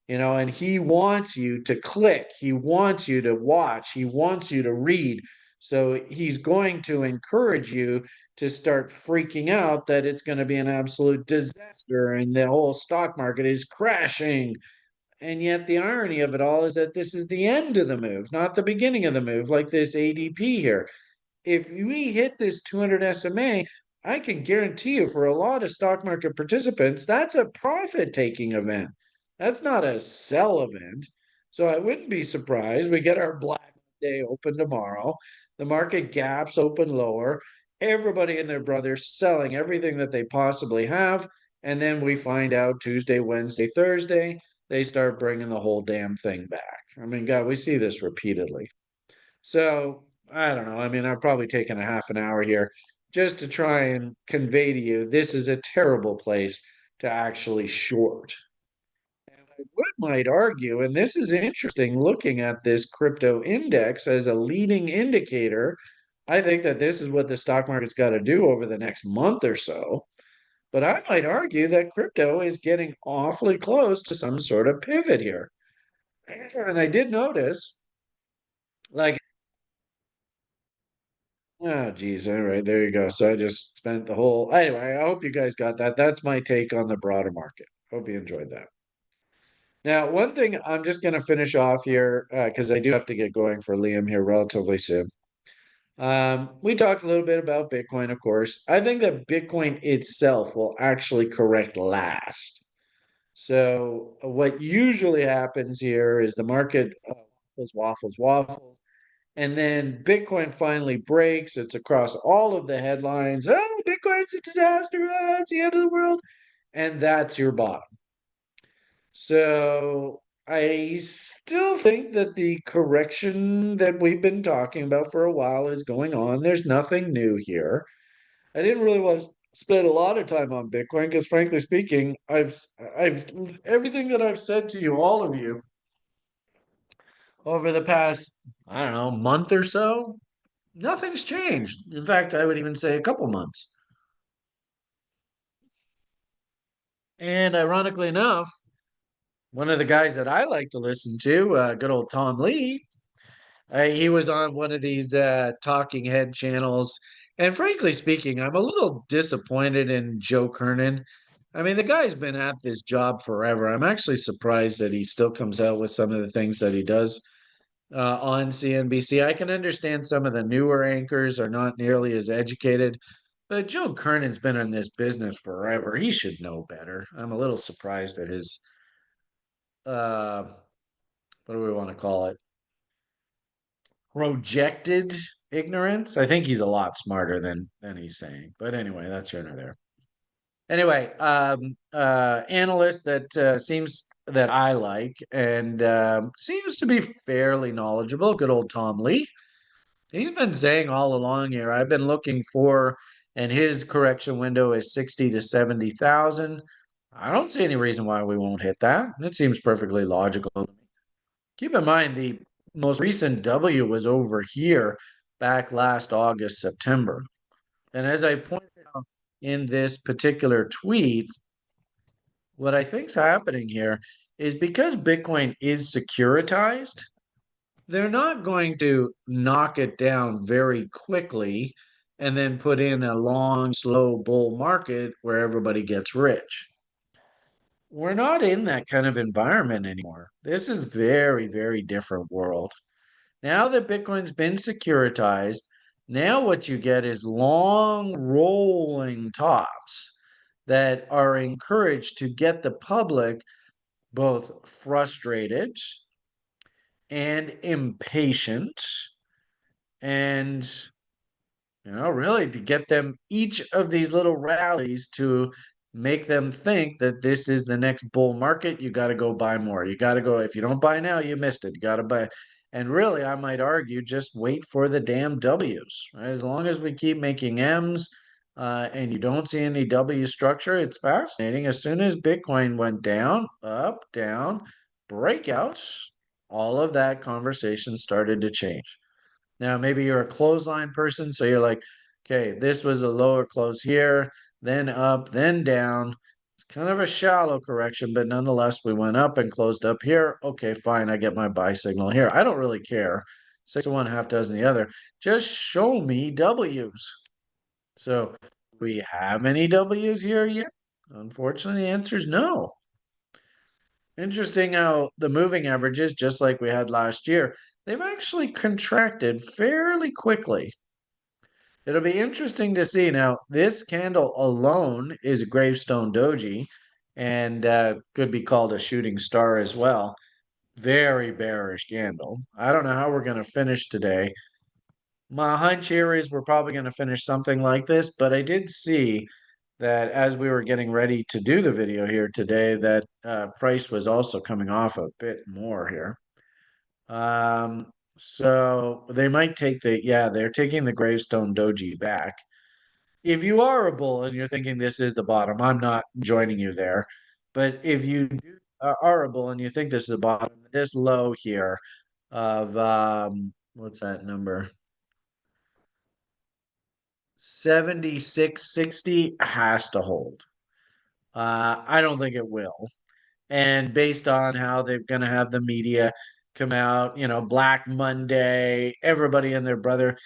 and he wants you to click, he wants you to watch, he wants you to read. So he's going to encourage you to start freaking out that it's going to be an absolute disaster and the whole stock market is crashing. And yet, the irony of it all is that this is the end of the move, not the beginning of the move, like this ADP here. If we hit this 200 SMA, I can guarantee you for a lot of stock market participants, that's a profit taking event. That's not a sell event. So I wouldn't be surprised. We get our Black Day open tomorrow. The market gaps open lower. Everybody and their brother selling everything that they possibly have. And then we find out Tuesday, Wednesday, Thursday, they start bringing the whole damn thing back. I mean, God, we see this repeatedly. So I don't know. I mean, I've probably taken a half an hour here just to try and convey to you this is a terrible place to actually short. And I might argue, and this is interesting looking at this crypto index as a leading indicator. I think that this is what the stock market's got to do over the next month or so. But I might argue that crypto is getting awfully close to some sort of pivot here. And I did notice, like, oh, geez. All right. There you go. So I just spent the whole. Anyway, I hope you guys got that. That's my take on the broader market. Hope you enjoyed that. Now, one thing I'm just going to finish off here because I do have to get going for Liam here relatively soon. We talked a little bit about Bitcoin, of course. I think that Bitcoin itself will actually correct last. So, what usually happens here is the market waffles. And then Bitcoin finally breaks. It's across all of the headlines. Oh, Bitcoin's a disaster. Oh, it's the end of the world. And that's your bottom. So I still think that the correction that we've been talking about for a while is going on. There's nothing new here. I didn't really want to spend a lot of time on Bitcoin because, frankly speaking, I've everything that I've said to you, all of you, over the past, I don't know, month or so, nothing's changed. In fact, I would even say a couple months. And ironically enough, one of the guys that I like to listen to, good old Tom Lee, he was on one of these talking head channels. And frankly speaking, I'm a little disappointed in Joe Kernan. I mean, the guy's been at this job forever. I'm actually surprised that he still comes out with some of the things that he does on CNBC. I can understand some of the newer anchors are not nearly as educated, but Joe Kernan's been in this business forever. He should know better. I'm a little surprised at his uh, what do we want to call it? Projected ignorance. I think he's a lot smarter than he's saying. But anyway, that's here nor there. Anyway, analyst that seems that I like and seems to be fairly knowledgeable. Good old Tom Lee. He's been saying all along here, I've been looking for, and his correction window is 60 to 70,000. I don't see any reason why we won't hit that. It seems perfectly logical. Keep in mind, the most recent W was over here back last August, September. And as I pointed out in this particular tweet, what I think's happening here is because Bitcoin is securitized, they're not going to knock it down very quickly and then put in a long, slow bull market where everybody gets rich. We're not in that kind of environment anymore. This is very, very different world. Now that Bitcoin's been securitized, now what you get is long rolling tops that are encouraged to get the public both frustrated and impatient and really to get them each of these little rallies to make them think that this is the next bull market. You got to go buy more. You got to go. If you don't buy now, you missed it. You got to buy. And really, I might argue just wait for the damn W's, right? As long as we keep making M's and you don't see any W structure, it's fascinating. As soon as Bitcoin went down, up, down, breakouts, all of that conversation started to change. Now, maybe you're a clothesline person, so you're like, okay, this was a lower close here, then up, then down. It's kind of a shallow correction, but nonetheless, we went up and closed up here. Okay, fine, I get my buy signal here. I don't really care. 6 of one, half dozen the other. Just show me W's. So, we have any W's here yet? Unfortunately, the answer is no. Interesting how the moving averages, just like we had last year, they've actually contracted fairly quickly. It'll be interesting to see. Now, this candle alone is gravestone doji and could be called a shooting star as well. Very bearish candle. I don't know how we're going to finish today. My hunch here is we're probably going to finish something like this, but I did see that as we were getting ready to do the video here today, that price was also coming off a bit more here. So they might take they're taking the gravestone doji back. If you are a bull and you're thinking this is the bottom, I'm not joining you there. But if you are a bull and you think this is the bottom, this low here of what's that number? 7660 has to hold. I don't think it will. And based on how they're going to have the media come out, Black Monday, everybody and their brother,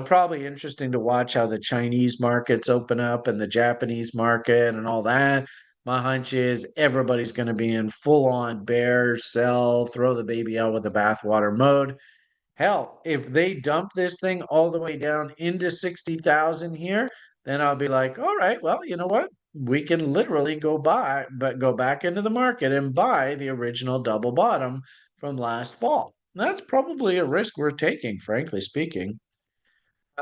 probably interesting to watch how the Chinese markets open up and the Japanese market and all that. My hunch is everybody's going to be in full on bear, sell, throw the baby out with the bathwater mode. Hell, if they dump this thing all the way down into 60,000 here, then I'll be like, all right, well, you know what? We can literally go back into the market and buy the original double bottom from last fall. That's probably a risk we're taking, frankly speaking,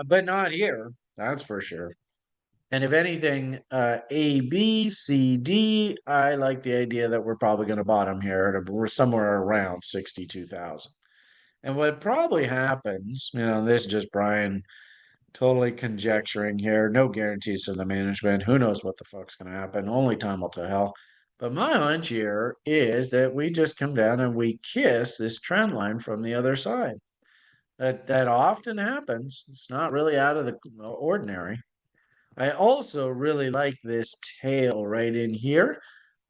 but not here. That's for sure. And if anything, A, B, C, D, I like the idea that we're probably going to bottom here. We're somewhere around 62,000. And what probably happens, this is just Brian totally conjecturing here, no guarantees to the management. Who knows what the fuck's going to happen? Only time will tell. But my hunch here is that we just come down and we kiss this trend line from the other side. That often happens. It's not really out of the ordinary. I also really like this tail right in here.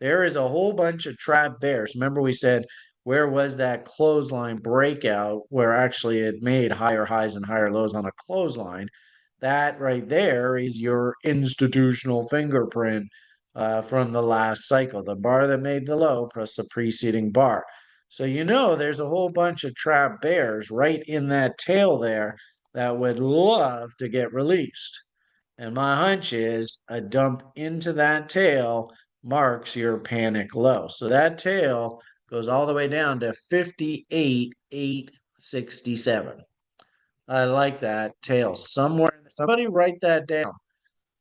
There is a whole bunch of trap bears. Remember we said, where was that clothesline breakout where actually it made higher highs and higher lows on a clothesline? That right there is your institutional fingerprint from the last cycle, the bar that made the low plus the preceding bar. So there's a whole bunch of trap bears right in that tail there that would love to get released. And my hunch is a dump into that tail marks your panic low. So that tail goes all the way down to 58,867. I like that tail somewhere. Somebody write that down.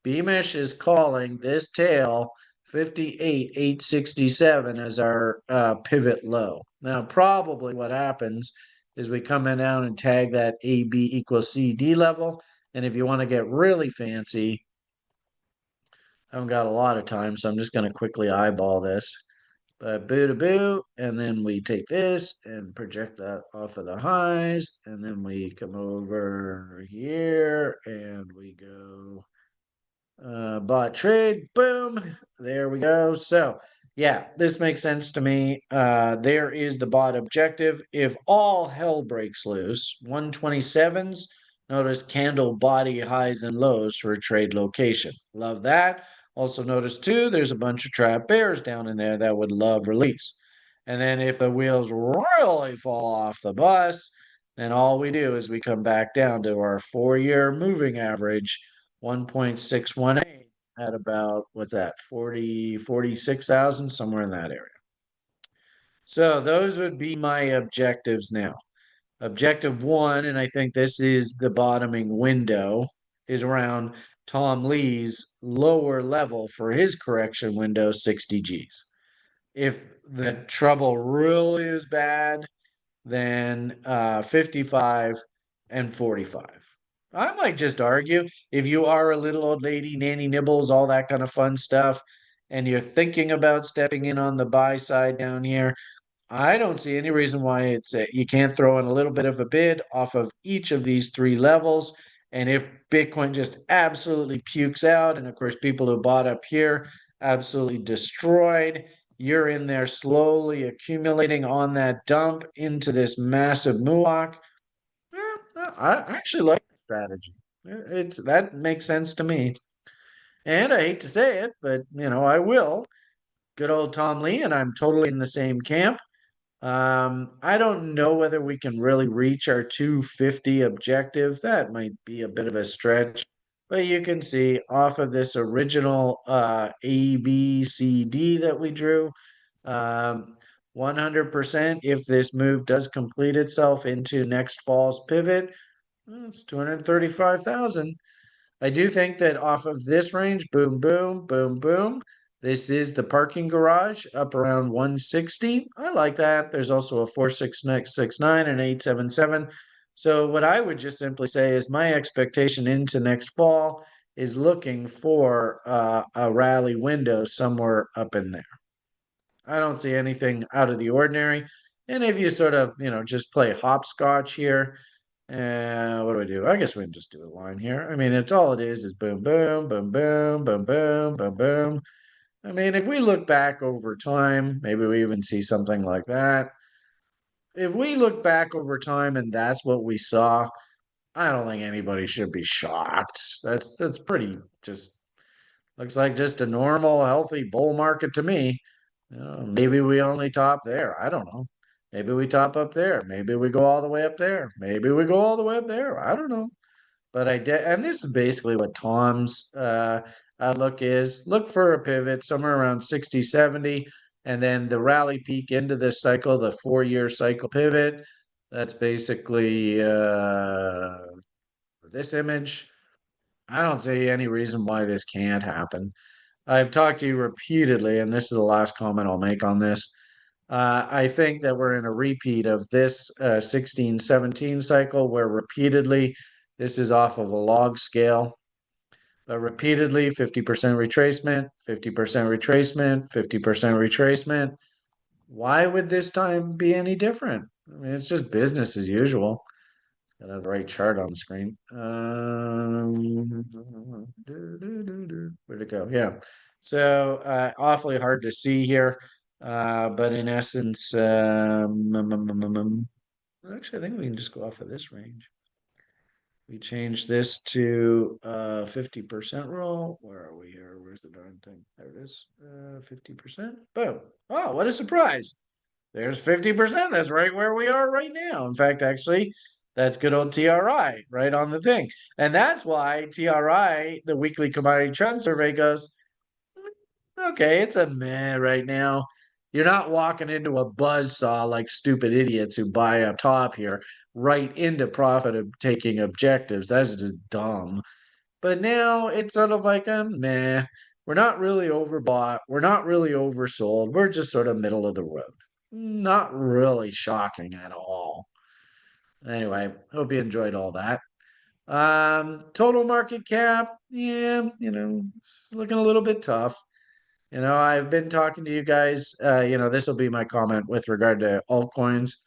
Beamish is calling this tail 58,867 as our pivot low. Now, probably what happens is we come in down and tag that AB equals CD level. And if you want to get really fancy, I haven't got a lot of time, so I'm just going to quickly eyeball this. But boo to boo, and then we take this and project that off of the highs, and then we come over here and we go bot trade, boom, there we go. So yeah, this makes sense to me. There is the bot objective. If all hell breaks loose, 127s, notice candle body highs and lows for a trade location. Love that. Also notice too, there's a bunch of trap bears down in there that would love release. And then if the wheels really fall off the bus, then all we do is we come back down to our 4-year moving average, 1.618 at about, what's that, 46,000, somewhere in that area. So those would be my objectives now. Objective one, and I think this is the bottoming window. is around Tom Lee's lower level for his correction window, 60 Gs. If the trouble really is bad, then 55 and 45. I might just argue if you are a little old lady, nanny nibbles, all that kind of fun stuff, and you're thinking about stepping in on the buy side down here, I don't see any reason why you can't throw in a little bit of a bid off of each of these three levels. And if Bitcoin just absolutely pukes out, and of course, people who bought up here absolutely destroyed, you're in there slowly accumulating on that dump into this massive moock. I actually like the strategy. That makes sense to me. And I hate to say it, but I will. Good old Tom Lee, and I'm totally in the same camp. I don't know whether we can really reach our 250 objective. That might be a bit of a stretch, but you can see off of this original A, B, C, D that we drew, 100% if this move does complete itself into next fall's pivot, it's 235,000. I do think that off of this range, boom, boom, boom, boom. This is the parking garage up around 160. I like that. There's also a 4669 and 877. So what I would just simply say is my expectation into next fall is looking for a rally window somewhere up in there. I don't see anything out of the ordinary. And if you sort of, just play hopscotch here, what do we do? I guess we can just do a line here. I mean, it's all it is boom, boom, boom, boom, boom, boom, boom, boom. I mean, if we look back over time, maybe we even see something like that. If we look back over time and that's what we saw, I don't think anybody should be shocked. That's pretty just looks like just a normal, healthy bull market to me. Maybe we only top there. I don't know. Maybe we top up there. Maybe we go all the way up there. Maybe we go all the way up there. I don't know. But and this is basically what Tom's outlook is. Look for a pivot somewhere around 60, 70, and then the rally peak into this cycle, the 4-year cycle pivot. That's basically this image. I don't see any reason why this can't happen. I've talked to you repeatedly, and this is the last comment I'll make on this. I think that we're in a repeat of this 16-17 cycle where repeatedly, this is off of a log scale, but repeatedly 50% retracement, 50% retracement, 50% retracement. Why would this time be any different? I mean, it's just business as usual. Gotta have the right chart on the screen. Where'd it go? Yeah. So awfully hard to see here. But in essence, actually, I think we can just go off of this range. We change this to 50% roll. Where are we here? Where's the darn thing? There it is. 50%. Boom. Oh, what a surprise. There's 50%. That's right where we are right now. In fact, actually, that's good old TRI right on the thing. And that's why TRI, the weekly commodity trend survey, goes, okay, it's a meh right now. You're not walking into a buzz saw like stupid idiots who buy up top here right into profit taking objectives. That's just dumb. But now it's sort of like a meh. We're not really overbought. We're not really oversold. We're just sort of middle of the road. Not really shocking at all. Anyway, hope you enjoyed all that. Total market cap, yeah, it's looking a little bit tough. I've been talking to you guys. This will be my comment with regard to altcoins.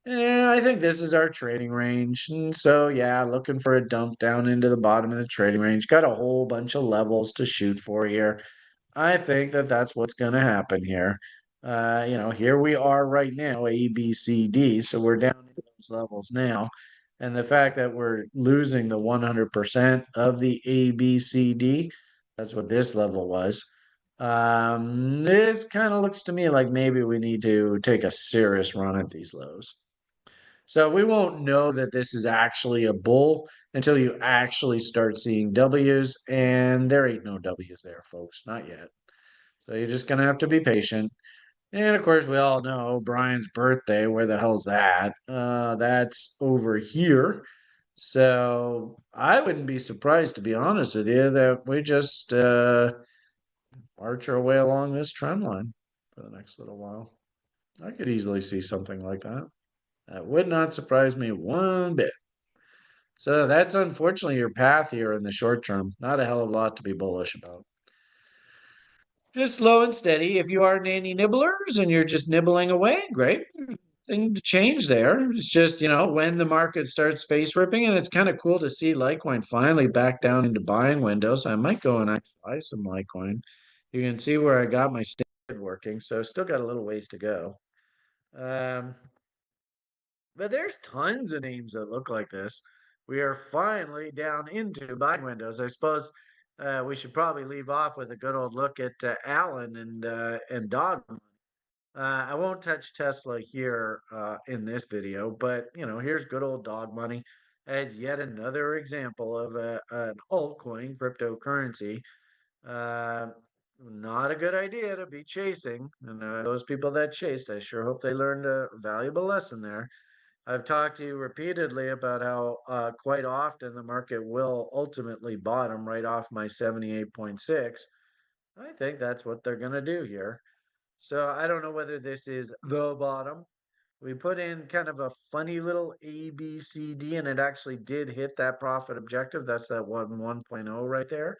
Yeah, I think this is our trading range. And so, yeah, looking for a dump down into the bottom of the trading range. Got a whole bunch of levels to shoot for here. I think that that's what's going to happen here. Here we are right now, A, B, C, D. So we're down to those levels now. And the fact that we're losing the 100% of the A, B, C, D, that's what this level was. This kind of looks to me like maybe we need to take a serious run at these lows. So we won't know that this is actually a bull until you actually start seeing W's, and there ain't no W's there, folks, not yet. So you're just gonna have to be patient. And of course, we all know Brian's birthday. Where the hell's that? That's over here. So I wouldn't be surprised, to be honest with you, that we just march our way along this trend line for the next little while. I could easily see something like that. That would not surprise me one bit. So that's unfortunately your path here in the short term. Not a hell of a lot to be bullish about. Just slow and steady. If you are nanny nibblers and you're just nibbling away, great. Thing to change there. It's just, when the market starts face ripping, and it's kind of cool to see Litecoin finally back down into buying windows. I might go and actually buy some Litecoin. You can see where I got my standard working, so still got a little ways to go. But there's tons of names that look like this. We are finally down into buying windows. I suppose we should probably leave off with a good old look at Allen and Dog. I won't touch Tesla here in this video, but here's good old dog money as yet another example of an altcoin cryptocurrency. Uh, Not a good idea to be chasing, and those people that chased, I sure hope they learned a valuable lesson there. I've talked to you repeatedly about how quite often the market will ultimately bottom right off my 78.6. I think that's what they're going to do here. So I don't know whether this is the bottom. We put in kind of a funny little A, B, C, D, and it actually did hit that profit objective. That's that 1.0 right there.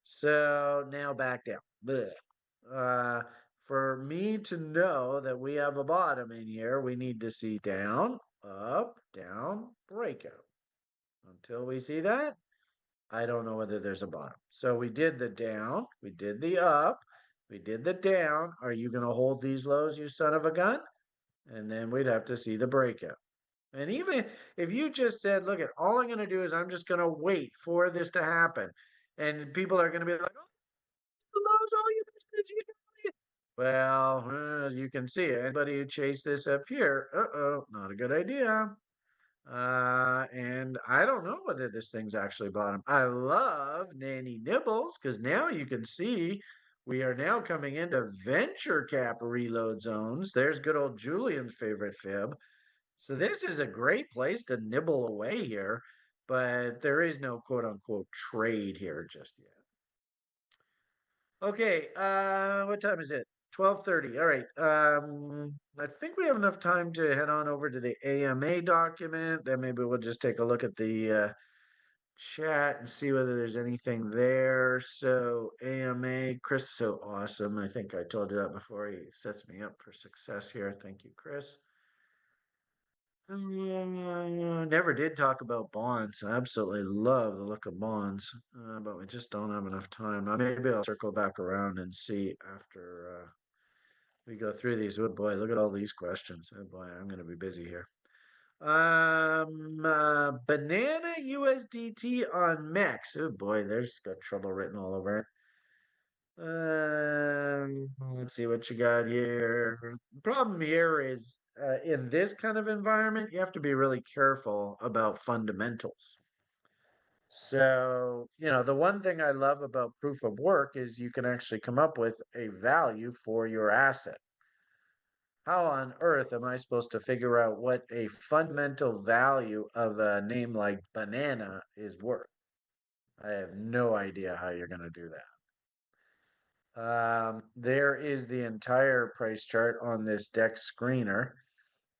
So now back down. Blech. Uh, for me to know that we have a bottom in here, we need to see down, up, down, breakout. Until we see that, I don't know whether there's a bottom. So we did the down, we did the up, we did the down. Are you going to hold these lows, you son of a gun? And then we'd have to see the breakout. And even if you just said, look, at all I'm going to do is I'm just going to wait for this to happen. And people are going to be like, oh, it's the lows, oh, you missed this, you can see it. Well, as you can see, anybody who chased this up here, not a good idea. And I don't know whether this thing's actually bottom. I love Nanny Nibbles because now you can see we are now coming into venture cap reload zones. There's good old Julian's favorite fib. So this is a great place to nibble away here, but there is no quote unquote trade here just yet. Okay, what time is it? 12:30. All right. I think we have enough time to head on over to the AMA document. Then maybe we'll just take a look at the chat and see whether there's anything there. So AMA, Chris is so awesome. I think I told you that before. He sets me up for success here. Thank you, Chris. Never did talk about bonds. I absolutely love the look of bonds, but we just don't have enough time. Maybe I'll circle back around and see after we go through these. Oh boy, look at all these questions. Oh boy, I'm going to be busy here. Banana USDT on Mex. Oh boy, there's got trouble written all over it. Let's see what you got here. Problem here is in this kind of environment, you have to be really careful about fundamentals. So, the one thing I love about proof of work is you can actually come up with a value for your asset. How on earth am I supposed to figure out what a fundamental value of a name like banana is worth? I have no idea how you're going to do that. There is the entire price chart on this DEX screener.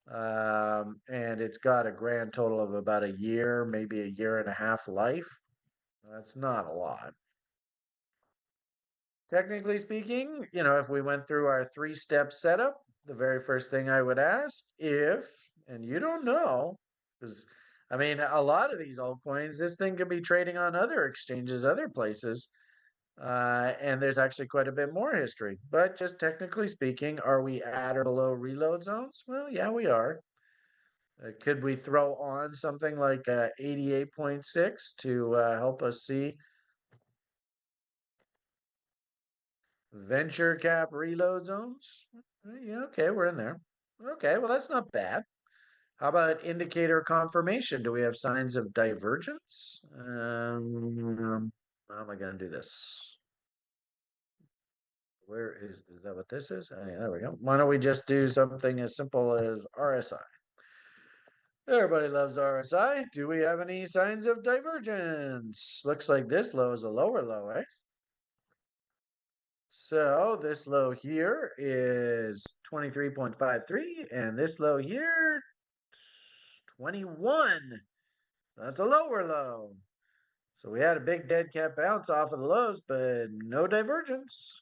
And it's got a grand total of about a year, maybe a year and a half life. That's not a lot. Technically speaking, if we went through our 3-step setup, the very first thing I would ask and you don't know, because a lot of these altcoins, this thing could be trading on other exchanges, other places. And there's actually quite a bit more history. But just technically speaking, are we at or below reload zones? Well, yeah, we are. Could we throw on something like 88.6 to help us see venture cap reload zones? Yeah, okay, we're in there. Okay, well, that's not bad. How about indicator confirmation? Do we have signs of divergence? How am I going to do this? Where is that what this is? Oh, yeah, there we go. Why don't we just do something as simple as RSI? Everybody loves RSI. Do we have any signs of divergence? Looks like this low is a lower low, eh? So this low here is 23.53, and this low here, 21. That's a lower low. So we had a big dead cat bounce off of the lows, but no divergence.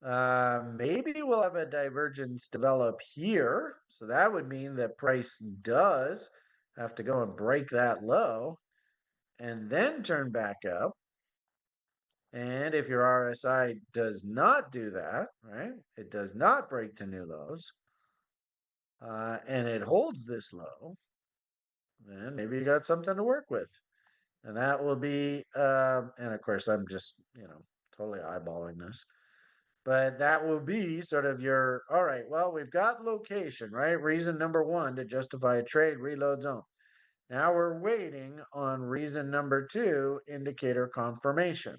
Maybe we'll have a divergence develop here. So that would mean that price does have to go and break that low and then turn back up. And if your RSI does not do that, right, it does not break to new lows, and it holds this low, then maybe you got something to work with. And that will be, and of course, I'm just, totally eyeballing this. But that will be sort of your, all right, well, we've got location, right? Reason number one to justify a trade, reload zone. Now we're waiting on reason number two, indicator confirmation.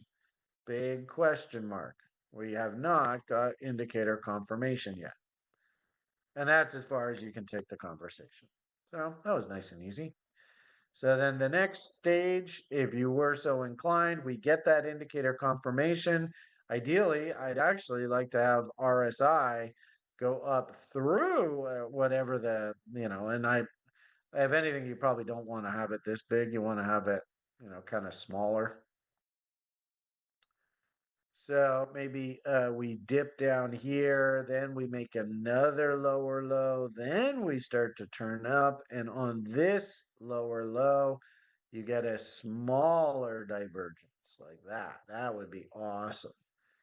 Big question mark. We have not got indicator confirmation yet. And that's as far as you can take the conversation. So that was nice and easy. So then the next stage, if you were so inclined, we get that indicator confirmation. Ideally, I'd actually like to have RSI go up through whatever and if anything, you probably don't want to have it this big. You want to have it, kind of smaller. So maybe we dip down here, then we make another lower low, then we start to turn up. And on this lower low, you get a smaller divergence like that. That would be awesome.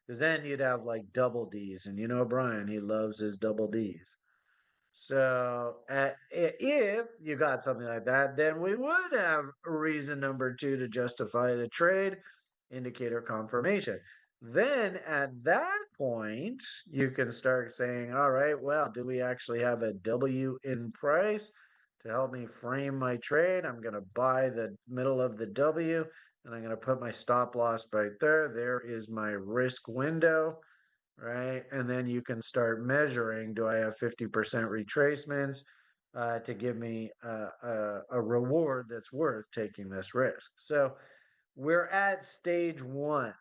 Because then you'd have like double D's. And Brian, he loves his double D's. So if you got something like that, then we would have reason number two to justify the trade, indicator confirmation. Then at that point, you can start saying, all right, well, do we actually have a W in price to help me frame my trade? I'm going to buy the middle of the W and I'm going to put my stop loss right there. There is my risk window, right? And then you can start measuring, do I have 50% retracements to give me a reward that's worth taking this risk? So we're at stage one.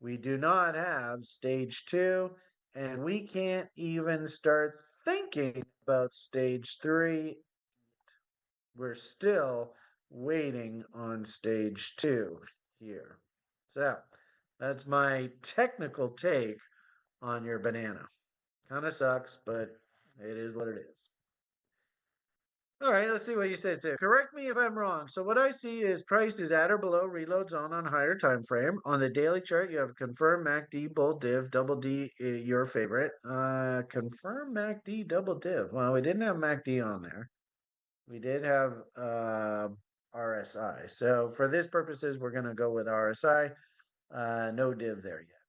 We do not have stage two, and we can't even start thinking about stage three. We're still waiting on stage two here. So that's my technical take on your banana. Kind of sucks, but it is what it is. All right, let's see what you say. So correct me if I'm wrong. So what I see is price is at or below reload zone on higher time frame. On the daily chart, you have confirmed MACD, bull div, double D, your favorite. Confirm MACD, double div. Well, we didn't have MACD on there. We did have RSI. So for this purposes, we're going to go with RSI. No div there yet.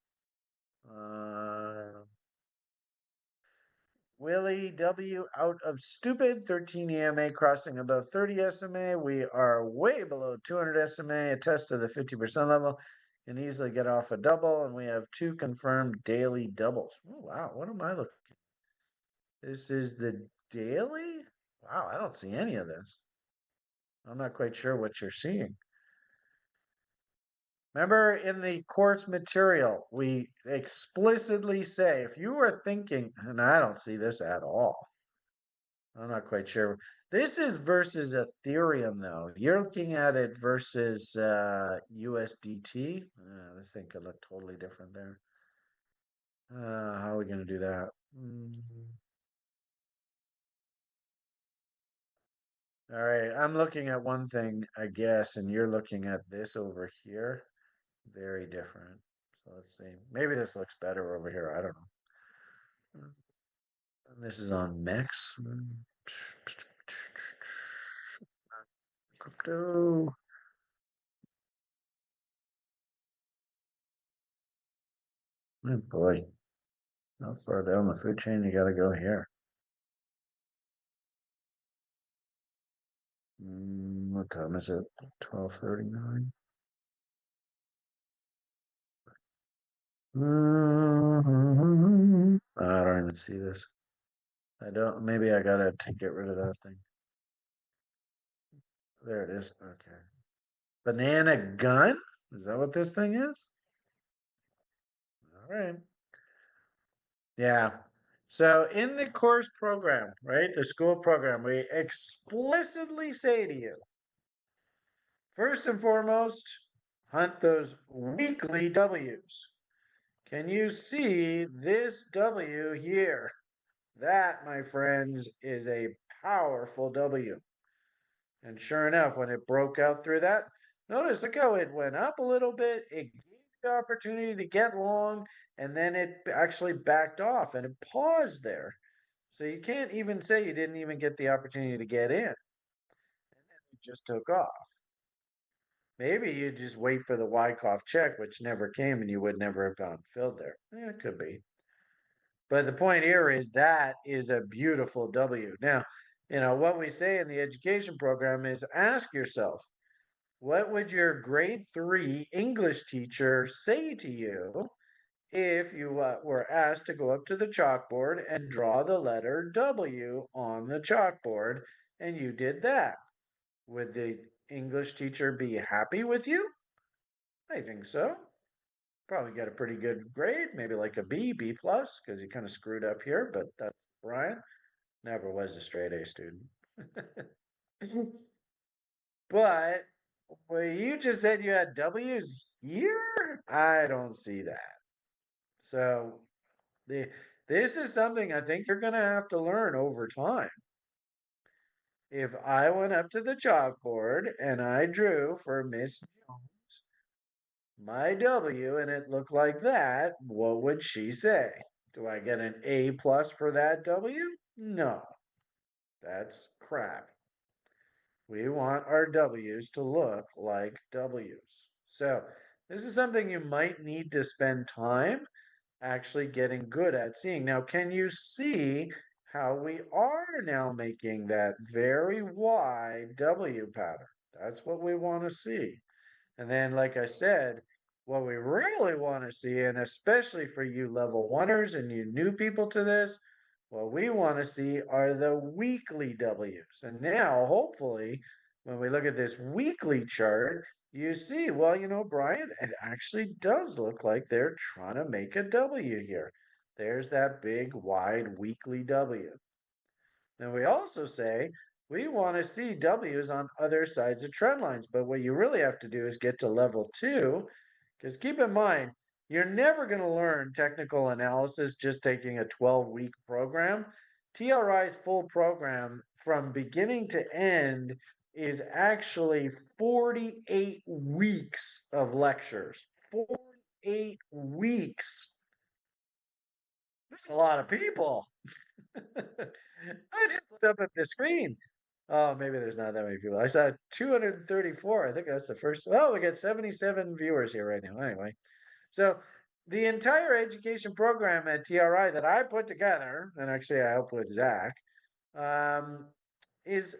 Willie W out of stupid 13 EMA crossing above 30 SMA. We are way below 200 SMA, a test of the 50% level. Can easily get off a double, and we have two confirmed daily doubles. Oh, wow, what am I looking at? This is the daily? Wow, I don't see any of this. I'm not quite sure what you're seeing. Remember in the course material, we explicitly say if you are thinking, and I don't see this at all. I'm not quite sure. This is versus Ethereum, though. You're looking at it versus USDT. This thing could look totally different there. How are we going to do that? All right, I'm looking at one thing, I guess, and you're looking at this over here. Very different. So let's see. Maybe this looks better over here. I don't know. And this is on MEX. Crypto. Oh boy. How far down the food chain you gotta go here? What time is it? 12:39. I don't even see this. Maybe I gotta get rid of that thing. There it is. Okay. Banana gun? Is that what this thing is? All right. Yeah. So in the course program, right, the school program, we explicitly say to you, first and foremost, hunt those weekly W's. Can you see this W here? That, my friends, is a powerful W. And sure enough, when it broke out through that, notice look how it went up a little bit. It gave the opportunity to get long, and then it actually backed off and it paused there. So you can't even say you didn't even get the opportunity to get in. It just took off. Maybe you just wait for the Wyckoff check, which never came, and you would never have gone filled there. Yeah, it could be. But the point here is that is a beautiful W. Now, what we say in the education program is ask yourself, what would your grade 3 English teacher say to you if you were asked to go up to the chalkboard and draw the letter W on the chalkboard and you did that? Would the English teacher be happy with you? I think so. Probably got a pretty good grade, maybe like a B, B plus, because you kind of screwed up here, but that's Brian. Never was a straight A student. But well, you just said you had W's here? I don't see that. So the this is something I think you're gonna have to learn over time. If I went up to the chalkboard and I drew for Miss Jones my W and it looked like that, what would she say? Do I get an A plus for that W? No, that's crap. We want our W's to look like W's. So, this is something you might need to spend time actually getting good at seeing. Now, can you see how we are now making that very wide W pattern? That's what we want to see. And then, like I said, what we really want to see, and especially for you level oneers and you new people to this, what we want to see are the weekly W's. And now, hopefully, when we look at this weekly chart, you see, well, Brian, it actually does look like they're trying to make a W here. There's that big, wide weekly W. Then we also say we want to see W's on other sides of trend lines. But what you really have to do is get to level 2, because keep in mind, you're never going to learn technical analysis just taking a 12-week program. TRI's full program from beginning to end is actually 48 weeks of lectures. 48 weeks. That's a lot of people. I just looked up at the screen. Oh, maybe there's not that many people. I saw 234. I think that's the first. Oh, we got 77 viewers here right now. Anyway, so the entire education program at TRI that I put together, and actually I helped with Zach, um, it's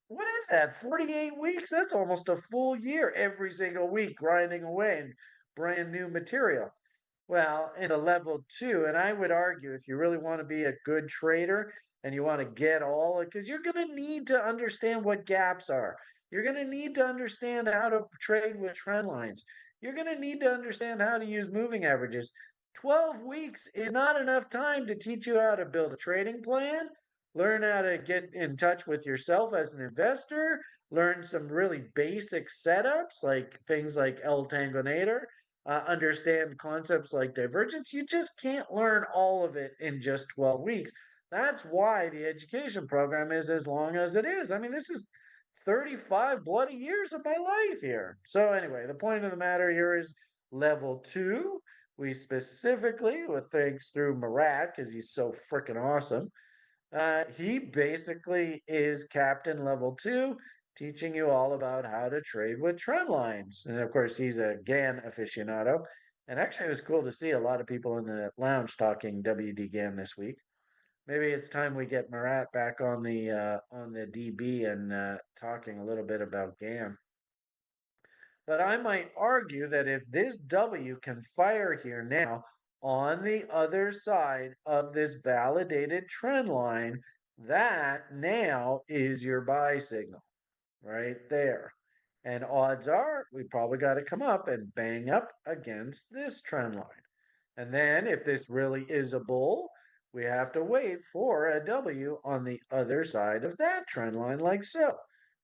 what is that? 48 weeks? That's almost a full year every single week, grinding away and brand new material. Well, in a level 2, and I would argue if you really want to be a good trader and you want to get all it, because you're going to need to understand what gaps are. You're going to need to understand how to trade with trend lines. You're going to need to understand how to use moving averages. 12 weeks is not enough time to teach you how to build a trading plan, learn how to get in touch with yourself as an investor, learn some really basic setups like things like El Tangonator, understand concepts like divergence. You just can't learn all of it in just 12 weeks. That's why the education program is as long as it is. I mean, this is 35 bloody years of my life here. So, anyway, the point of the matter here is level 2. We specifically, with thanks through Marat, because he's so freaking awesome, he basically is captain level 2, teaching you all about how to trade with trend lines. And of course, he's a GAN aficionado. And actually, it was cool to see a lot of people in the lounge talking WD GAN this week. Maybe it's time we get Marat back on the DB and talking a little bit about GAN. But I might argue that if this W can fire here now, on the other side of this validated trend line, that now is your buy signal right there. And odds are we probably got to come up and bang up against this trend line. And then if this really is a bull, we have to wait for a W on the other side of that trend line, like so.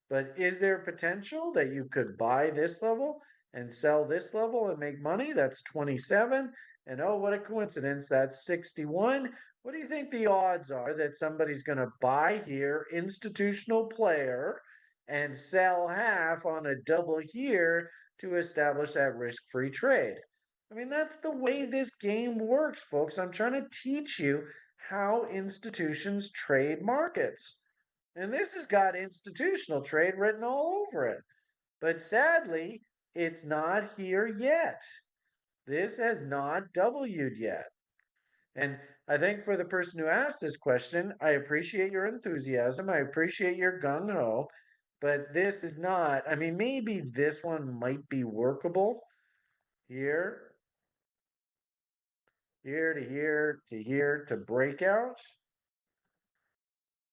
But is there potential that you could buy this level and sell this level and make money? That's 27. And oh, what a coincidence, that's 61. What do you think the odds are that somebody's going to buy here, institutional player, and sell half on a double here to establish that risk free trade? I mean, that's the way this game works, folks. I'm trying to teach you how institutions trade markets. And this has got institutional trade written all over it. But sadly, it's not here yet. This has not W'd yet. And I think for the person who asked this question, I appreciate your enthusiasm. I appreciate your gung ho. But this is not, I mean, maybe this one might be workable here, here to here to here to breakout.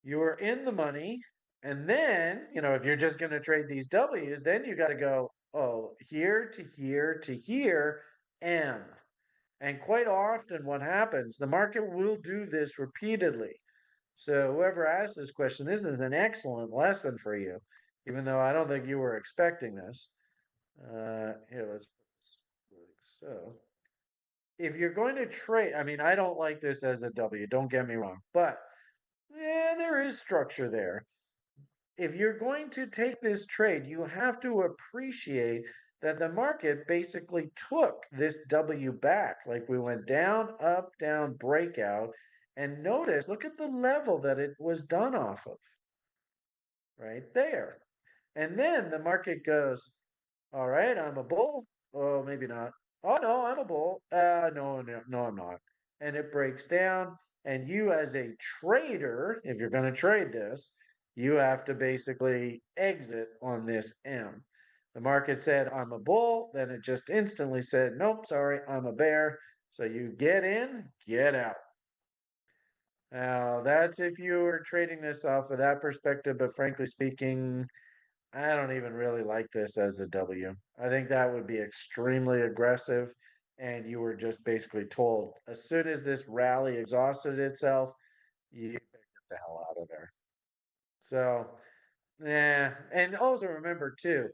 You're in the money. And then, if you're just going to trade these W's, then you got to go, oh, here to here to here, M. And quite often, what happens, the market will do this repeatedly. So, whoever asked this question, this is an excellent lesson for you, even though I don't think you were expecting this. Here, let's put this like so. If you're going to trade, I mean, I don't like this as a W, don't get me wrong, but yeah, there is structure there. If you're going to take this trade, you have to appreciate that the market basically took this W back. Like we went down, up, down, breakout. And notice, look at the level that it was done off of right there. And then the market goes, all right, I'm a bull. Oh, maybe not. Oh, no, I'm a bull. No, no, no, I'm not. And it breaks down. And you, as a trader, if you're going to trade this, you have to basically exit on this M. The market said, I'm a bull. Then it just instantly said, nope, sorry, I'm a bear. So you get in, get out. Now, that's if you were trading this off of that perspective. But frankly speaking, I don't even really like this as a W. I think that would be extremely aggressive. And you were just basically told as soon as this rally exhausted itself, you better get the hell out of there. So, yeah. And also remember, too,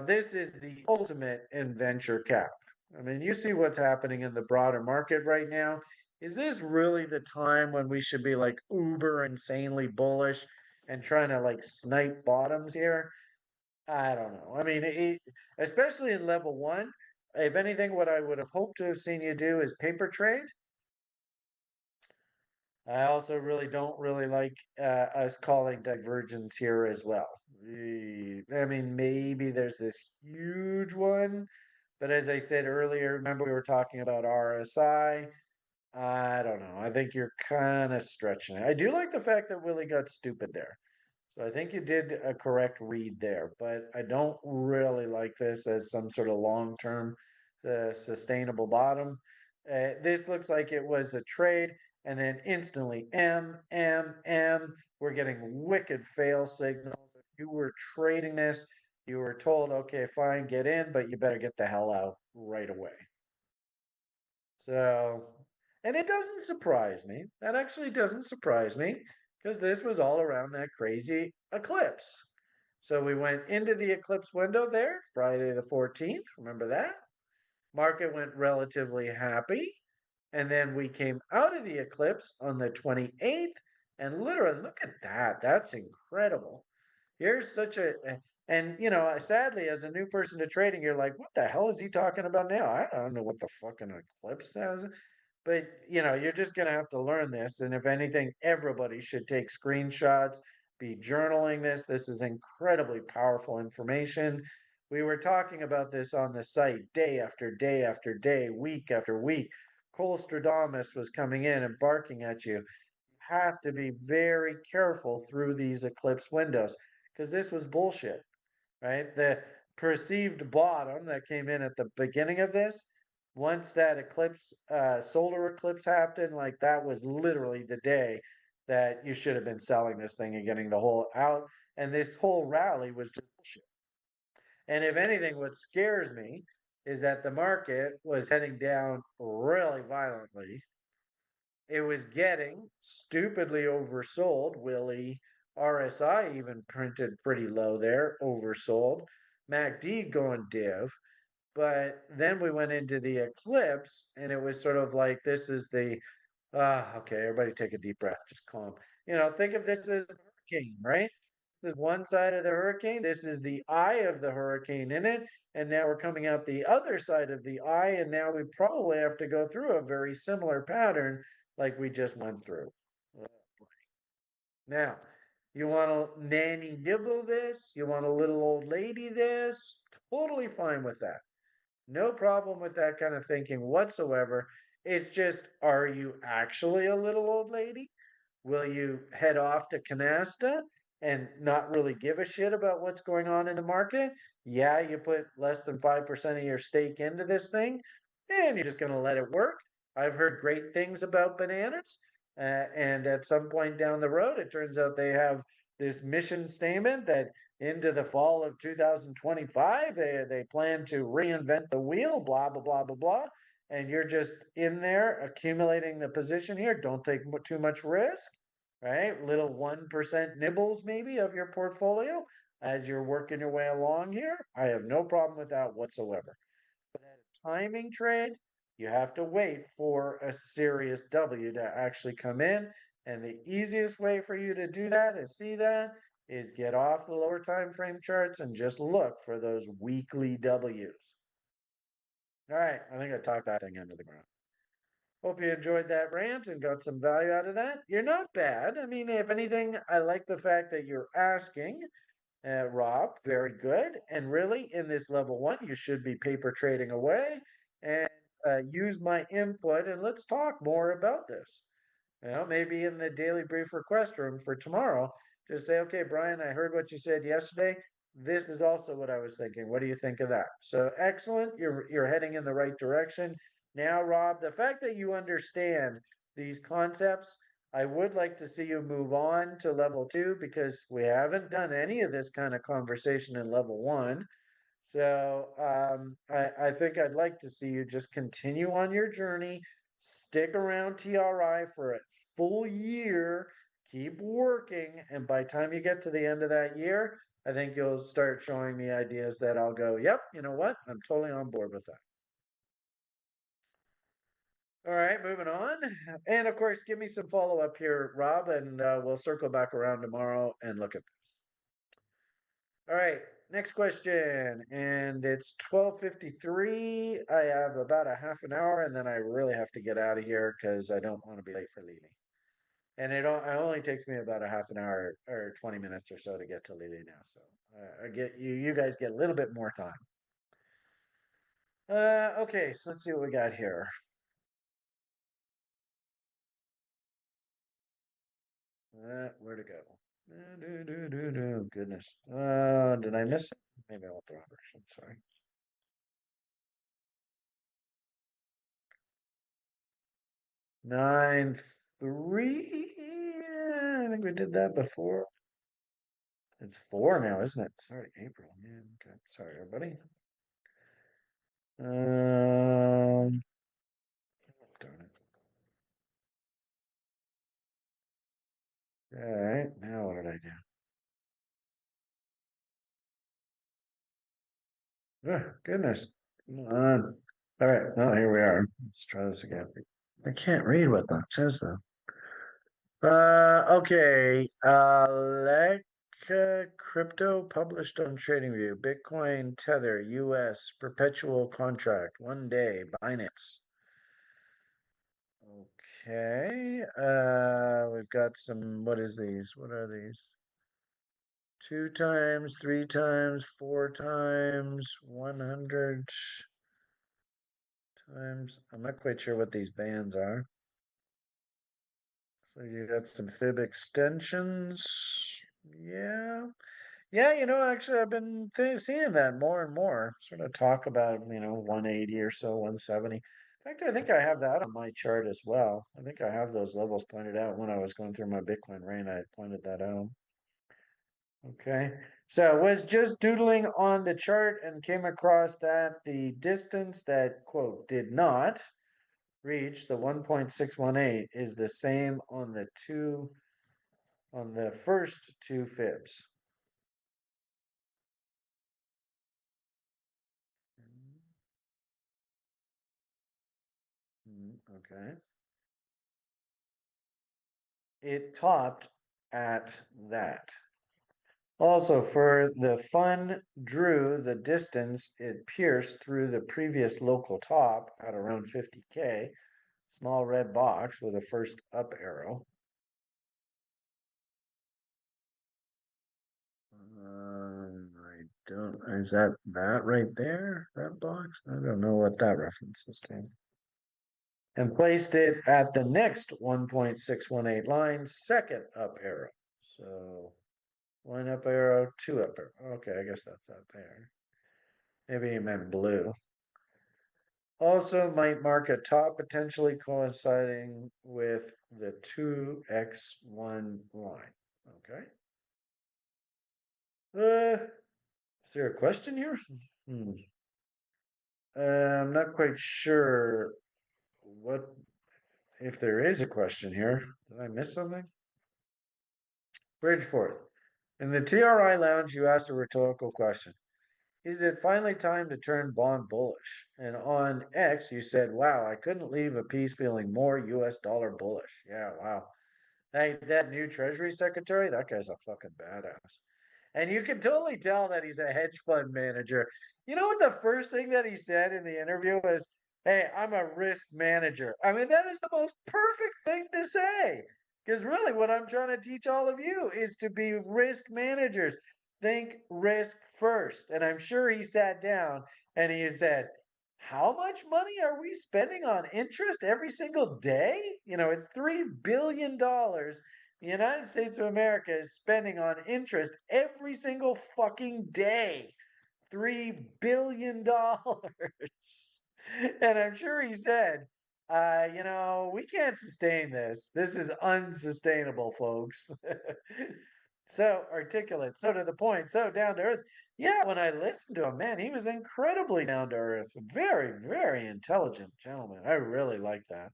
this is the ultimate in venture cap. I mean, you see what's happening in the broader market right now. Is this really the time when we should be like uber insanely bullish and trying to like snipe bottoms here? I don't know. I mean, especially in level one, if anything, what I would have hoped to have seen you do is paper trade. I also really don't really like us calling divergence here as well. I mean, maybe there's this huge one, but as I said earlier, remember we were talking about RSI. I don't know. I think you're kind of stretching it. I do like the fact that Willie got stupid there. So I think you did a correct read there, but I don't really like this as some sort of long-term sustainable bottom. This looks like it was a trade, and then instantly M, M, M. We're getting wicked fail signals. If you were trading this, you were told, okay, fine, get in, but you better get the hell out right away. So, and it doesn't surprise me. That actually doesn't surprise me because this was all around that crazy eclipse. So we went into the eclipse window there, Friday the 14th. Remember that? Market went relatively happy. And then we came out of the eclipse on the 28th. And literally, look at that. That's incredible. Here's such a, and sadly, as a new person to trading, you're like, what the hell is he talking about now? I don't know what the fucking eclipse is. But you're just gonna have to learn this. And if anything, everybody should take screenshots, be journaling this. This is incredibly powerful information. We were talking about this on the site day after day after day, week after week. Cole Stradamus was coming in and barking at you. You have to be very careful through these eclipse windows because this was bullshit, right? The perceived bottom that came in at the beginning of this, once that eclipse, solar eclipse happened, like that was literally the day that you should have been selling this thing and getting the whole out. And this whole rally was just bullshit. And if anything, what scares me is that the market was heading down really violently. It was getting stupidly oversold. Willie RSI even printed pretty low there, oversold. MACD going div. But then we went into the eclipse, and it was sort of like this is the okay, everybody take a deep breath, just calm. Think of this as a hurricane, right? This is one side of the hurricane. This is the eye of the hurricane in it. And now we're coming out the other side of the eye. And now we probably have to go through a very similar pattern like we just went through. Now, you want to nanny nibble this? You want a little old lady this? Totally fine with that. No problem with that kind of thinking whatsoever. It's just, are you actually a little old lady? Will you head off to Canasta and not really give a shit about what's going on in the market? Yeah, you put less than 5% of your stake into this thing, and you're just going to let it work. I've heard great things about bananas. And at some point down the road, it turns out they have this mission statement that into the fall of 2025, they plan to reinvent the wheel, blah, blah, blah, blah, blah. And you're just in there accumulating the position here. Don't take too much risk, right? Little 1% nibbles maybe of your portfolio as you're working your way along here. I have no problem with that whatsoever. But at a timing trade, you have to wait for a serious W to actually come in. And the easiest way for you to do that is see that is get off the lower time frame charts and just look for those weekly W's. All right, I think I talked that thing into the ground. Hope you enjoyed that rant and got some value out of that. You're not bad. I mean, if anything, I like the fact that you're asking, Rob. Very good. And really, in this level one, you should be paper trading away and use my input. And let's talk more about this. Maybe in the daily brief request room for tomorrow, just say, okay, Brian, I heard what you said yesterday. This is also what I was thinking. What do you think of that? So excellent. You're heading in the right direction. Now, Rob, the fact that you understand these concepts, I would like to see you move on to level two because we haven't done any of this kind of conversation in level one. So I think I'd like to see you just continue on your journey, stick around TRI for a full year, keep working, and by the time you get to the end of that year, I think you'll start showing me ideas that I'll go, yep, you know what? I'm totally on board with that. All right, moving on. And of course, give me some follow up here, Rob, and we'll circle back around tomorrow and look at this. All right, next question, and it's 12:53. I have about a half an hour, and then I really have to get out of here because I don't want to be late for Lily. And it only takes me about a half an hour or 20 minutes or so to get to Lily now. So I get you. You guys get a little bit more time. Okay, so let's see what we got here. Where to go? Goodness. Did I miss it? Maybe I went the wrong direction. Sorry. 9-3. I think we did that before. It's 4 now, isn't it? Sorry, April. Yeah, okay. Sorry, everybody. Darn it. All right, now what did I do? Oh, goodness. Come on. All right, well, here we are. Let's try this again. I can't read what that says though. Okay. Crypto published on TradingView. Bitcoin Tether US perpetual contract 1 day Binance. Okay. We've got some. What is these? What are these? 2 times, 3 times, 4 times, 100 times. I'm not quite sure what these bands are. So you got some fib extensions. Yeah. Yeah, actually, I've been seeing that more and more. Sort of talk about, 180 or so, 170. In fact, I think I have that on my chart as well. I think I have those levels pointed out when I was going through my Bitcoin rain. I pointed that out. Okay. So I was just doodling on the chart and came across that the distance that, quote, did not reach the 1.618 is the same on the first two fibs. Okay. It topped at that. Also, for the fun drew the distance it pierced through the previous local top at around 50K, small red box with a first up arrow. I don't, is that right there? That box? I don't know what that reference is to. And placed it at the next 1.618 line, second up arrow. So one up arrow, two up arrow. Okay, I guess that's that there. Maybe he meant blue. Also might mark a top potentially coinciding with the 2x1 line. Okay. Is there a question here? Hmm. I'm not quite sure what if there is a question here. Did I miss something? Bridgeforth. In the TRI lounge, you asked a rhetorical question. Is it finally time to turn bond bullish? And on X, you said, wow, I couldn't leave a piece feeling more US dollar bullish. Yeah, wow. That new Treasury Secretary, that guy's a fucking badass. And you can totally tell that he's a hedge fund manager. You know what the first thing that he said in the interview was, hey, I'm a risk manager. I mean, that is the most perfect thing to say. Because really, what I'm trying to teach all of you is to be risk managers. Think risk first. And I'm sure he sat down and he said, how much money are we spending on interest every single day? It's $3 billion the United States of America is spending on interest every single fucking day. $3 billion. And I'm sure he said, we can't sustain this. This is unsustainable, folks. So articulate, so to the point, so down to earth. Yeah, when I listened to him, man, he was incredibly down to earth. Very, very intelligent gentleman. I really like that.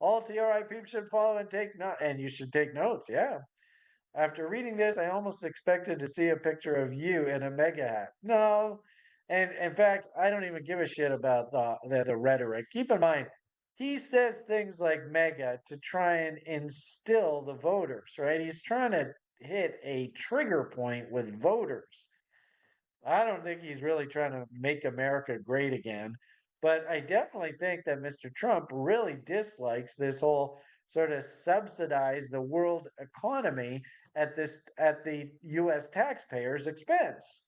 All TRI people should follow and take note, and you should take notes. Yeah. After reading this, I almost expected to see a picture of you in a mega hat. No, and in fact, I don't even give a shit about the rhetoric. Keep in mind, he says things like mega to try and instill the voters, right? He's trying to hit a trigger point with voters. I don't think he's really trying to make America great again. But I definitely think that Mr. Trump really dislikes this whole sort of subsidize the world economy at the US taxpayers' expense.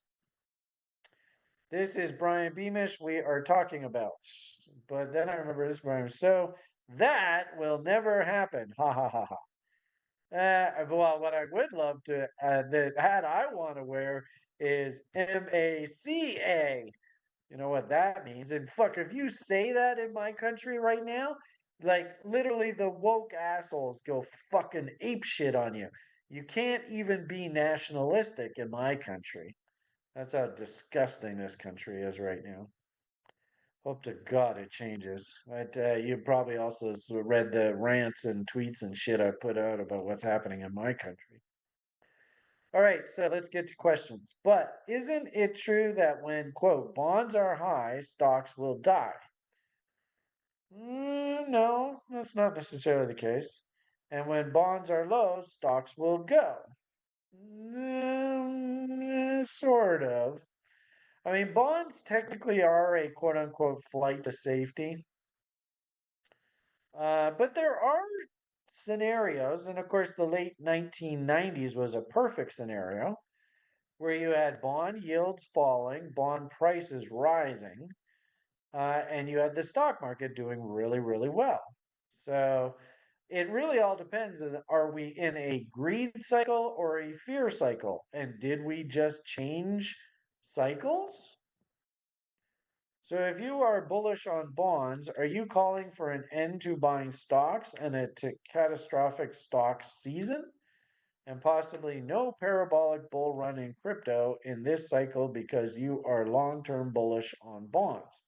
This is Brian Beamish we are talking about. But then I remember this Brian. So that will never happen. Ha ha ha ha. Well, what I would love to, the hat I want to wear is MACA. You know what that means? And fuck, if you say that in my country right now, like literally the woke assholes go fucking ape shit on you. You can't even be nationalistic in my country. That's how disgusting this country is right now. Hope to God it changes. But you probably also read the rants and tweets and shit I put out about what's happening in my country. All right, so let's get to questions. But isn't it true that when, quote, bonds are high, stocks will die? No, that's not necessarily the case. And when bonds are low, stocks will go. Sort of. I mean, bonds technically are a quote unquote flight to safety. But there are scenarios, and of course, the late 1990s was a perfect scenario where you had bond yields falling, bond prices rising, and you had the stock market doing really, really well. So it really all depends. Are we in a greed cycle or a fear cycle? And did we just change cycles? So if you are bullish on bonds, are you calling for an end to buying stocks and a catastrophic stock season? And possibly no parabolic bull run in crypto in this cycle because you are long term bullish on bonds?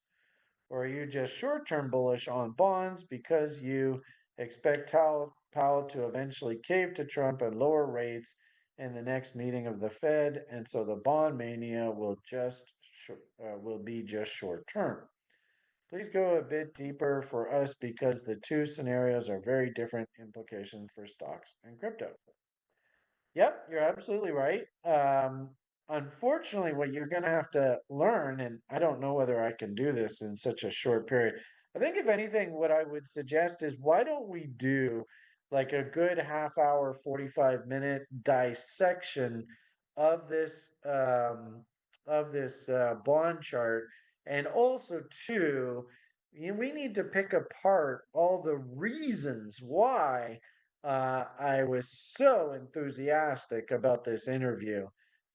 Or are you just short term bullish on bonds because you expect Powell to eventually cave to Trump and lower rates in the next meeting of the Fed, and so the bond mania will be just short term? Please go a bit deeper for us because the two scenarios are very different implications for stocks and crypto. Yep, you're absolutely right. Unfortunately, what you're going to have to learn, and I don't know whether I can do this in such a short period. I think, if anything, what I would suggest is why don't we do like a good half hour, 45-minute dissection of this bond chart, and also too, we need to pick apart all the reasons why I was so enthusiastic about this interview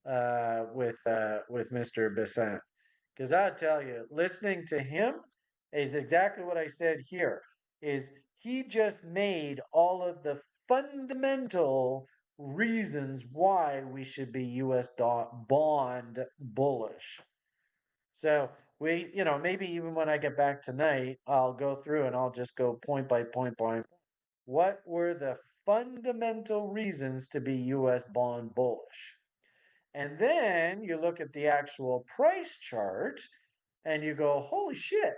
with Mr. Besant, because I tell you, listening to him is exactly what I said here. Is he just made all of the fundamental reasons why we should be U.S. bond bullish. So maybe even when I get back tonight, I'll go through and I'll just go point by point by what were the fundamental reasons to be US bond bullish? And then you look at the actual price chart and you go, holy shit,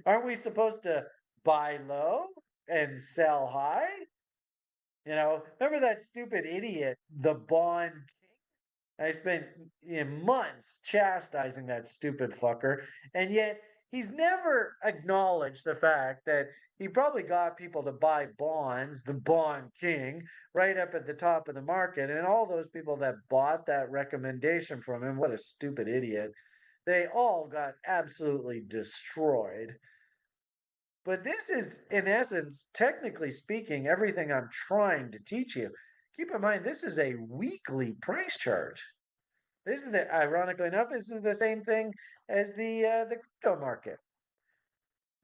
aren't we supposed to buy low and sell high? Remember that stupid idiot, the bond I spent months chastising that stupid fucker, and yet he's never acknowledged the fact that he probably got people to buy bonds, the bond king, right up at the top of the market. And all those people that bought that recommendation from him, what a stupid idiot, they all got absolutely destroyed. But this is, in essence, technically speaking, everything I'm trying to teach you. Keep in mind, this is a weekly price chart. This is ironically enough, this is the same thing as the crypto market.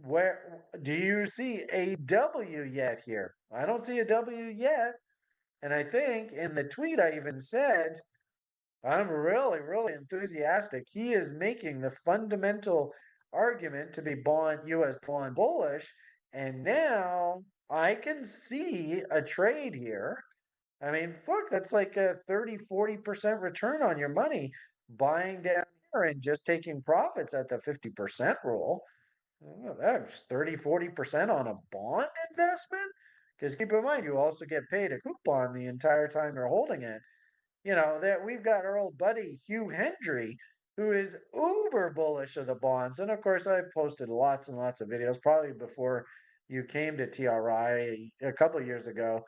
Where do you see a W yet here? I don't see a W yet. And I think in the tweet I even said, I'm really, really enthusiastic. He is making the fundamental argument to be US bond bullish. And now I can see a trade here. I mean, fuck, that's like a 30-40% return on your money buying down here and just taking profits at the 50% rule. That's 30-40% on a bond investment. Because keep in mind, you also get paid a coupon the entire time you're holding it. That we've got our old buddy Hugh Hendry, who is uber bullish of the bonds. And of course, I've posted lots and lots of videos, probably before you came to TRI a couple of years ago.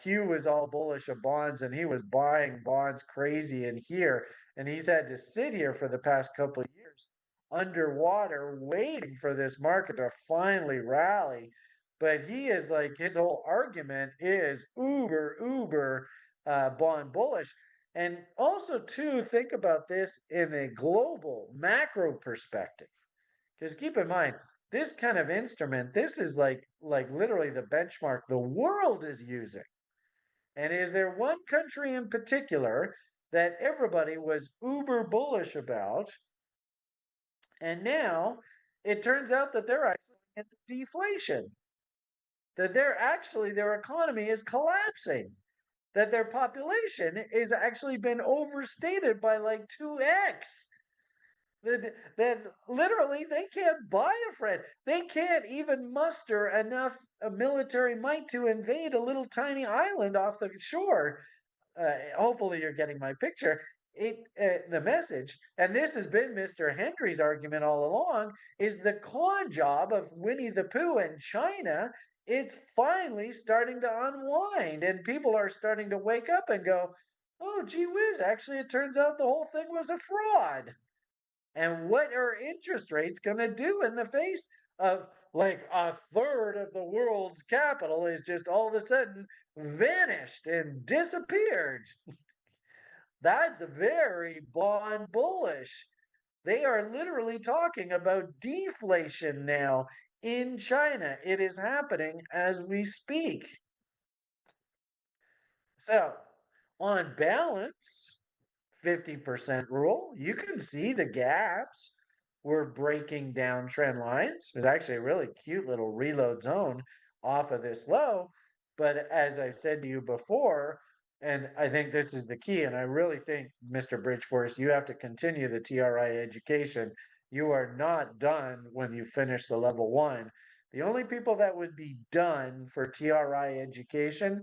Hugh was all bullish of bonds and he was buying bonds crazy in here. And he's had to sit here for the past couple of years underwater waiting for this market to finally rally. But he is like, his whole argument is uber bond bullish. And also, too, think about this in a global macro perspective. Because keep in mind, this kind of instrument, this is like literally the benchmark the world is using. And is there one country in particular that everybody was uber bullish about? And now it turns out that they're actually in deflation, that their economy is collapsing, that their population is actually been overstated by like 2x. That literally they can't buy a friend. They can't even muster enough military might to invade a little tiny island off the shore. Hopefully, you're getting my picture. The message, and this has been Mr. Hendry's argument all along, is the con job of Winnie the Pooh and China. It's finally starting to unwind, and people are starting to wake up and go, "Oh, gee whiz! Actually, it turns out the whole thing was a fraud." And what are interest rates going to do in the face of like a third of the world's capital is just all of a sudden vanished and disappeared. That's very bond bullish. They are literally talking about deflation now in China. It is happening as we speak. So, on balance, 50% rule, you can see the gaps. We're breaking down trend lines. There's actually a really cute little reload zone off of this low. But as I've said to you before, and I think this is the key, and I really think, Mr. Bridgeforce, you have to continue the TRI education. You are not done when you finish the level one. The only people that would be done for TRI education,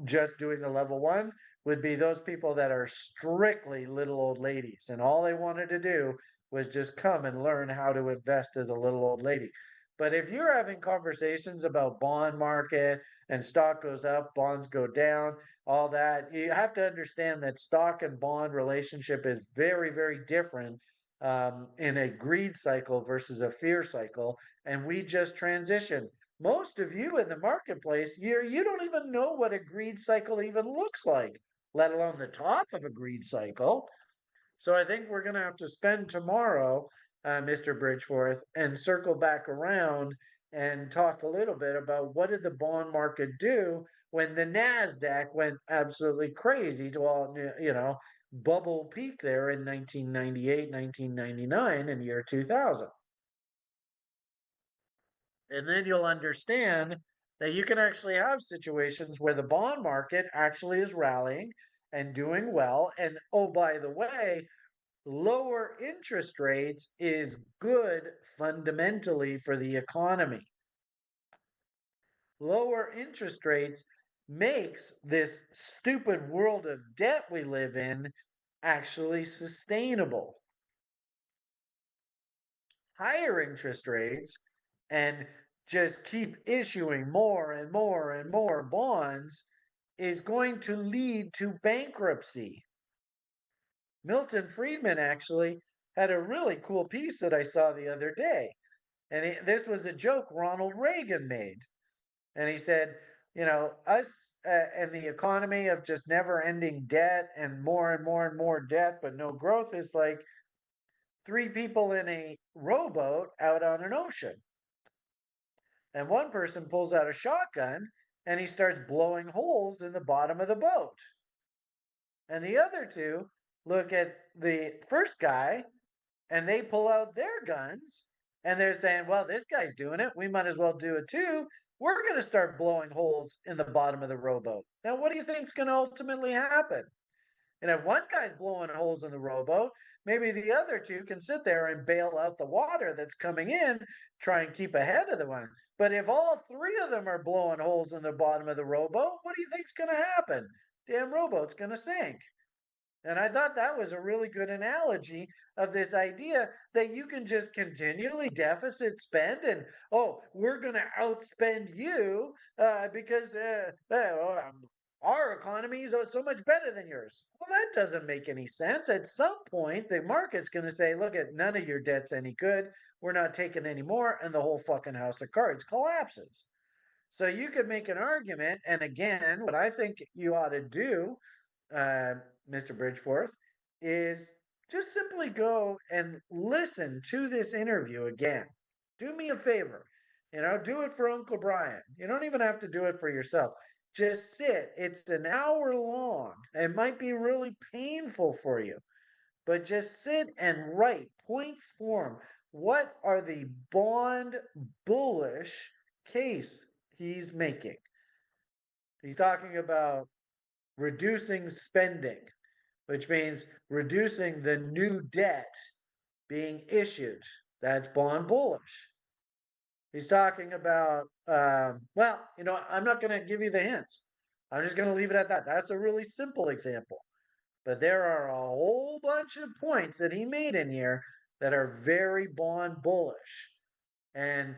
just doing the level one, would be those people that are strictly little old ladies. And all they wanted to do was just come and learn how to invest as a little old lady. But if you're having conversations about bond market and stock goes up, bonds go down, all that, you have to understand that stock and bond relationship is very, very different in a greed cycle versus a fear cycle. And we just transitioned. Most of you in the marketplace, you don't even know what a greed cycle even looks like, let alone the top of a greed cycle. So I think we're going to have to spend tomorrow, Mr. Bridgeforth, and circle back around and talk a little bit about what did the bond market do when the Nasdaq went absolutely crazy to all, bubble peak there in 1998, 1999, and year 2000. And then you'll understand that you can actually have situations where the bond market actually is rallying and doing well. And oh, by the way, lower interest rates is good fundamentally for the economy. Lower interest rates makes this stupid world of debt we live in actually sustainable. Higher interest rates and just keep issuing more and more and more bonds is going to lead to bankruptcy. Milton Friedman actually had a really cool piece that I saw the other day. And this was a joke Ronald Reagan made. And he said, us and the economy of just never ending debt and more and more and more debt, but no growth is like three people in a rowboat out on an ocean. And one person pulls out a shotgun and he starts blowing holes in the bottom of the boat. And the other two look at the first guy and they pull out their guns and they're saying, well, this guy's doing it. We might as well do it too. We're going to start blowing holes in the bottom of the rowboat. Now, what do you think is going to ultimately happen? And if one guy's blowing holes in the rowboat, maybe the other two can sit there and bail out the water that's coming in, try and keep ahead of the one. But if all three of them are blowing holes in the bottom of the rowboat, what do you think's going to happen? Damn rowboat's going to sink. And I thought that was a really good analogy of this idea that you can just continually deficit spend and, oh, we're going to outspend you because our economy is so much better than yours. Well, that doesn't make any sense. At some point, the market's going to say, look, at none of your debt's any good. We're not taking any more. And the whole fucking house of cards collapses. So you could make an argument. And again, what I think you ought to do, uh, Mr. Bridgeforth, is just simply go and listen to this interview again. Do me a favor. Do it for Uncle Brian. You don't even have to do it for yourself. Just sit. It's an hour long. It might be really painful for you, but just sit and write point form. What are the bond bullish case he's making? He's talking about reducing spending, which means reducing the new debt being issued. That's bond bullish. He's talking about, I'm not going to give you the hints. I'm just going to leave it at that. That's a really simple example. But there are a whole bunch of points that he made in here that are very bond bullish. And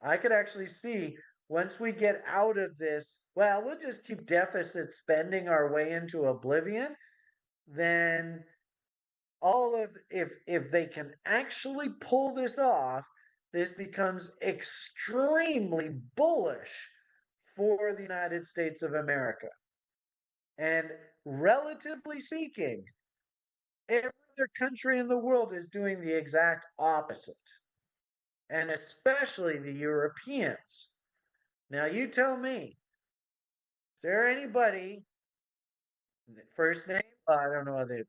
I could actually see once we get out of this, well, we'll just keep deficit spending our way into oblivion, then all of if they can actually pull this off, this becomes extremely bullish for the United States of America. And relatively speaking, every other country in the world is doing the exact opposite, and especially the Europeans. Now, you tell me, is there anybody, first name? I don't know the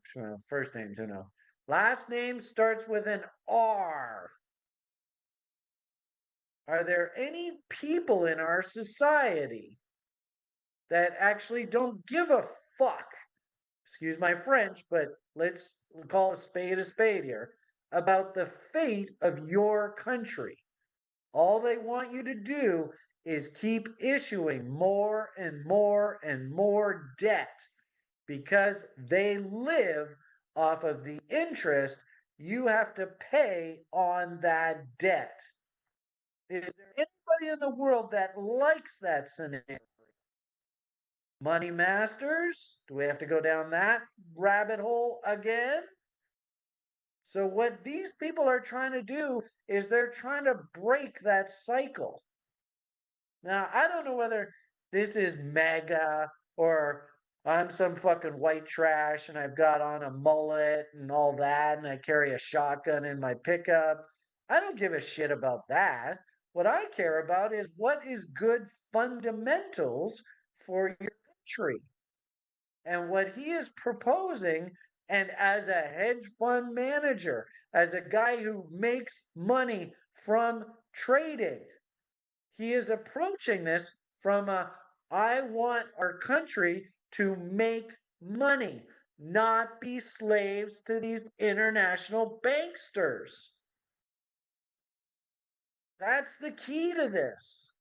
first names, who know? Last name starts with an R. Are there any people in our society that actually don't give a fuck? Excuse my French, but let's call a spade here, about the fate of your country. All they want you to do is keep issuing more and more and more debt because they live off of the interest you have to pay on that debt. Is there anybody in the world that likes that scenario? Money masters? Do we have to go down that rabbit hole again? So, what these people are trying to do is they're trying to break that cycle. Now, I don't know whether this is mega or I'm some fucking white trash and I've got on a mullet and all that and I carry a shotgun in my pickup. I don't give a shit about that. What I care about is what is good fundamentals for your country. And what he is proposing, and as a hedge fund manager, as a guy who makes money from trading, he is approaching this from I want our country to make money, not be slaves to these international banksters. That's the key to this.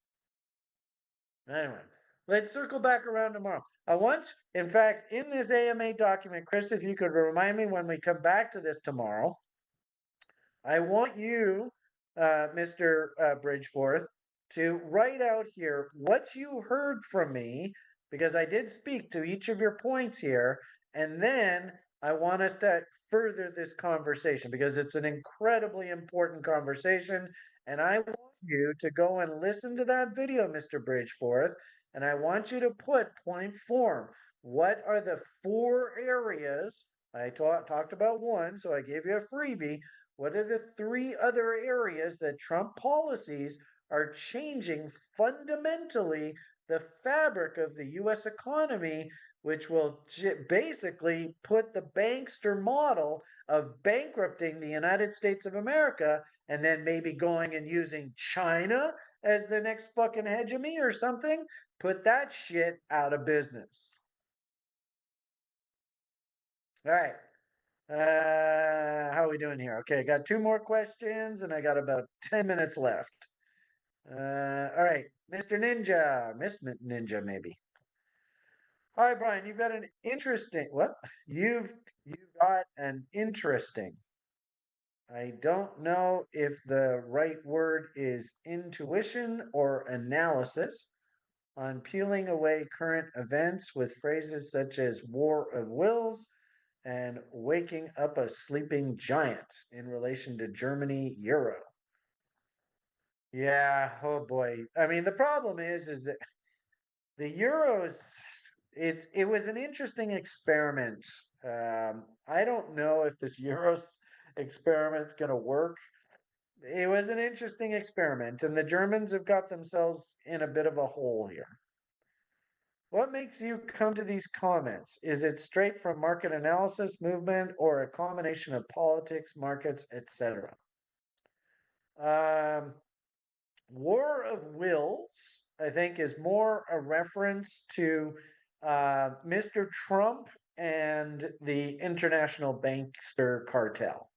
Anyway, let's circle back around tomorrow. I want, in fact, in this AMA document, Chris, if you could remind me when we come back to this tomorrow, I want you, Mr. Bridgeforth, to write out here what you heard from me, because I did speak to each of your points here, and then I want us to further this conversation because it's an incredibly important conversation, and I want you to go and listen to that video, Mr. Bridgeforth, and I want you to put point form. What are the four areas? I talked about one, so I gave you a freebie. What are the three other areas that Trump policies are changing fundamentally the fabric of the US economy, which will basically put the bankster model of bankrupting the United States of America and then maybe going and using China as the next fucking hegemony or something? Put that shit out of business. All right. How are we doing here? Okay, I got two more questions and I got about 10 minutes left. All right, Mr. Ninja, Miss Ninja, maybe. Hi, Brian. You've got an interesting what? You've got an interesting. I don't know if the right word is intuition or analysis on peeling away current events with phrases such as war of wills and waking up a sleeping giant in relation to Germany euro. Yeah, oh boy. I mean, the problem is that the euros it was an interesting experiment. I don't know if this euros experiment's going to work. It was an interesting experiment, and the Germans have got themselves in a bit of a hole here. What makes you come to these comments? Is it straight from market analysis, movement, or a combination of politics, markets, etc.? Um, War of Wills, I think, is more a reference to Mr. Trump and the international bankster cartel.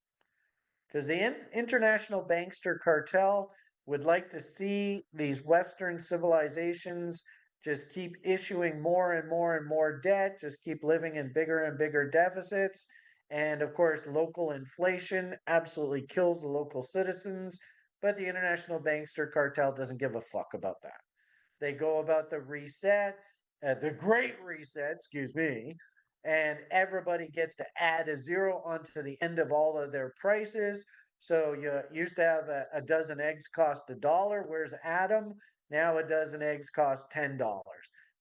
Because the international bankster cartel would like to see these Western civilizations just keep issuing more and more and more debt, just keep living in bigger and bigger deficits. And of course, local inflation absolutely kills the local citizens. But the international bankster cartel doesn't give a fuck about that. They go about the reset, the great reset, excuse me, and everybody gets to add a zero onto the end of all of their prices, So you used to have a dozen eggs cost $1. Where's Adam? Now a dozen eggs cost $10.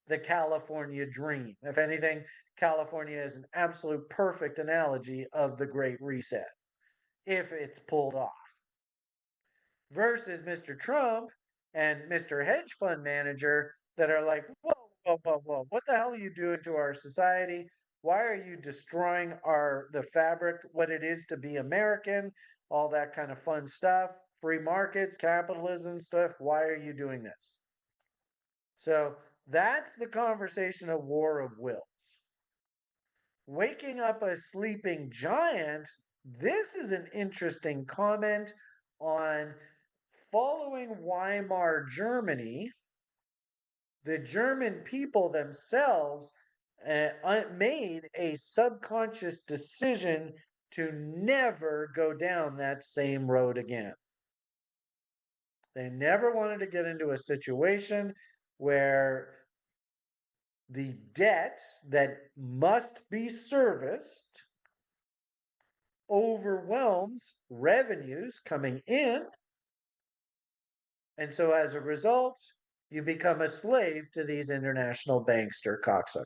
The California dream. If anything, California is an absolute perfect analogy of the Great Reset, if it's pulled off. Versus Mr. Trump and Mr. Hedge Fund Manager that are like, whoa, what the hell are you doing to our society? Why are you destroying the fabric, what it is to be American, all that kind of fun stuff, free markets, capitalism stuff? Why are you doing this? So that's the conversation of war of wills. Waking up a sleeping giant, this is an interesting comment on following Weimar Germany. The German people themselves made a subconscious decision to never go down that same road again. They never wanted to get into a situation where the debt that must be serviced overwhelms revenues coming in. And so as a result, you become a slave to these international bankster cocksuckers.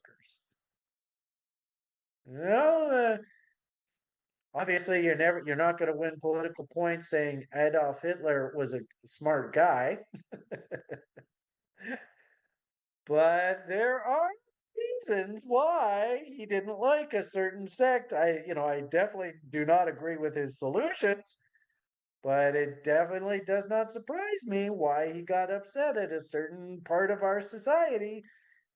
You know, obviously you're not going to win political points saying Adolf Hitler was a smart guy. But there are reasons why he didn't like a certain sect. I definitely do not agree with his solutions, but it definitely does not surprise me why he got upset at a certain part of our society.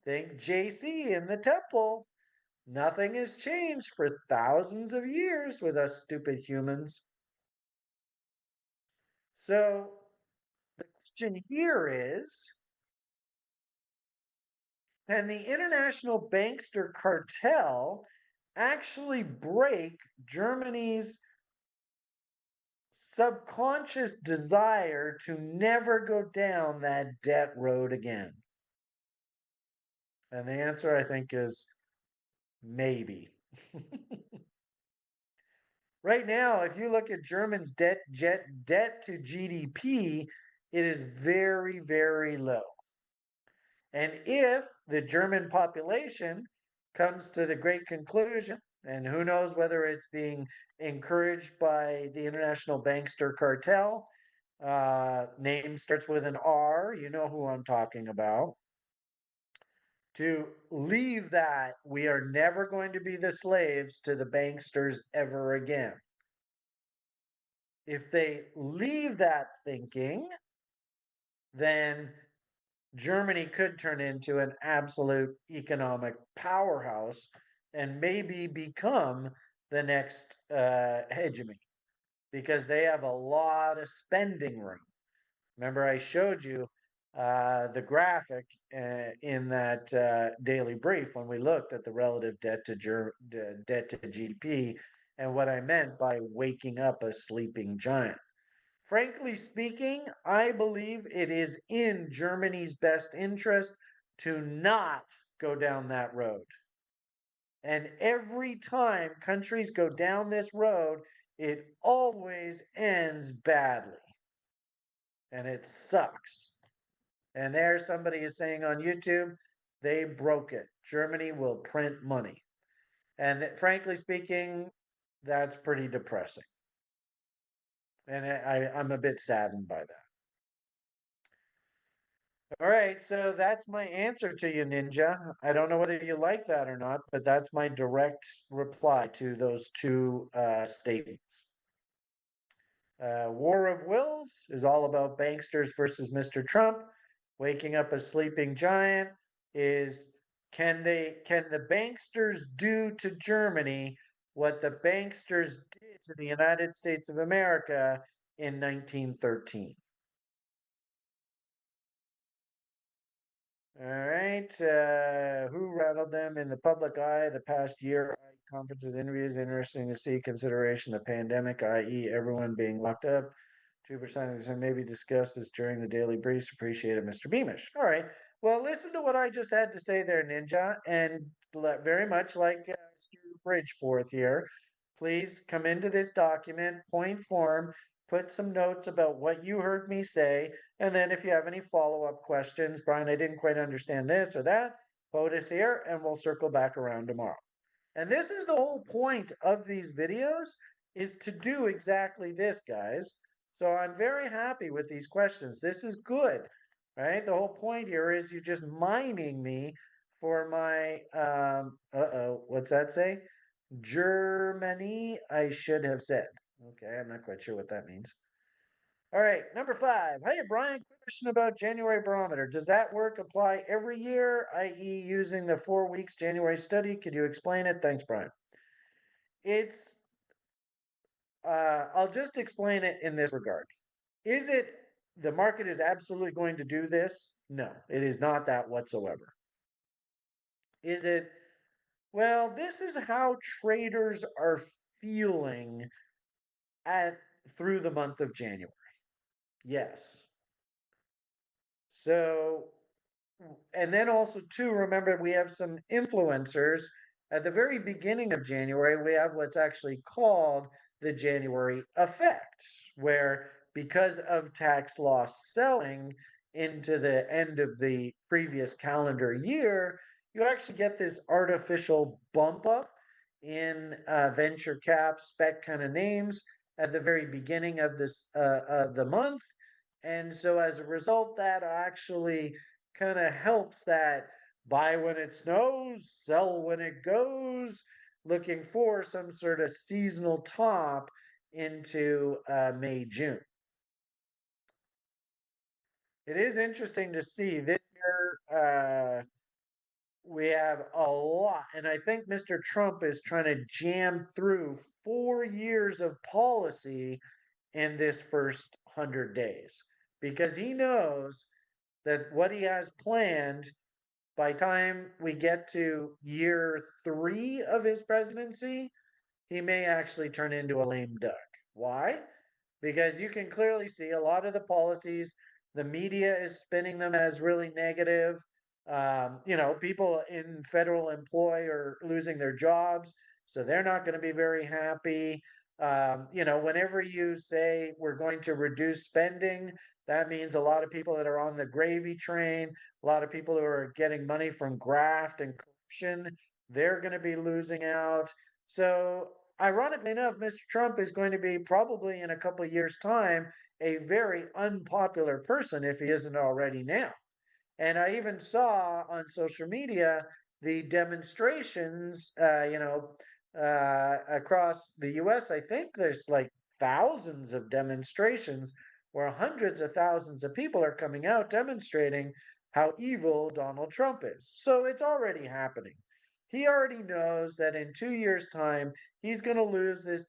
Think JC in the temple. Nothing has changed for thousands of years with us stupid humans. So the question here is, can the international bankster cartel actually break Germany's subconscious desire to never go down that debt road again? And the answer, I think, is maybe. Right now, if you look at Germany's debt to GDP, it is very, very low. And if the German population comes to the great conclusion, and who knows whether it's being encouraged by the international bankster cartel, name starts with an R, you know who I'm talking about, to leave that we are never going to be the slaves to the banksters ever again. If they leave that thinking, then Germany could turn into an absolute economic powerhouse and maybe become the next hegemony because they have a lot of spending room. Remember, I showed you the graphic in that daily brief when we looked at the relative debt to GDP and what I meant by waking up a sleeping giant. Frankly speaking, I believe it is in Germany's best interest to not go down that road. And every time countries go down this road, it always ends badly. And it sucks. And there somebody is saying on YouTube, they broke it. Germany will print money. And frankly speaking, that's pretty depressing. And I'm a bit saddened by that. All right, so that's my answer to you, Ninja. I don't know whether you like that or not, but that's my direct reply to those two statements. War of Wills is all about banksters versus Mr. Trump. Waking up a sleeping giant is can the banksters do to Germany what the banksters did to the United States of America in 1913? All right. Who rattled them in the public eye the past year? Conferences, interviews, interesting to see consideration of pandemic, i.e., everyone being locked up. 2% maybe discussed this during the daily briefs. Appreciate it, Mr. Beamish. All right. Well, listen to what I just had to say there, Ninja, and very much like Bridgeforth here. please come into this document, point form, put some notes about what you heard me say. And then if you have any follow-up questions, Brian, I didn't quite understand this or that, POTUS here, and we'll circle back around tomorrow. And this is the whole point of these videos, is to do exactly this, guys. So I'm very happy with these questions. This is good, right? The whole point here is you're just mining me for my, what's that say? Germany, I should have said. Okay, I'm not quite sure what that means. All right, number 5. Hey, Brian, question about January Barometer. Does that work apply every year, i.e., using the 4 weeks January study? Could you explain it? Thanks, Brian. It's, I'll just explain it in this regard. Is it the market is absolutely going to do this? No, it is not that whatsoever. Is it, well, this is how traders are feeling at through the month of January. Yes. So, and then also too, remember we have some influencers at the very beginning of January. We have what's actually called the January effect, where because of tax loss selling into the end of the previous calendar year, you actually get this artificial bump up in venture cap spec kind of names at the very beginning of this of the month. And so as a result, that actually kind of helps that buy when it snows, sell when it goes, looking for some sort of seasonal top into May, June. It is interesting to see this year. We have a lot, and I think Mr. Trump is trying to jam through 4 years of policy in this first 100 days because he knows that what he has planned by time we get to year 3 of his presidency, he may actually turn into a lame duck. Why? Because you can clearly see a lot of the policies, the media is spinning them as really negative. People in federal employ are losing their jobs, so they're not going to be very happy. Whenever you say we're going to reduce spending, that means a lot of people that are on the gravy train, a lot of people who are getting money from graft and corruption, they're going to be losing out. So, ironically enough, Mr. Trump is going to be probably in a couple of years' time a very unpopular person if he isn't already now. And I even saw on social media the demonstrations, across the US. I think there's like thousands of demonstrations where hundreds of thousands of people are coming out demonstrating how evil Donald Trump is. So it's already happening. He already knows that in 2 years' time, he's going to lose this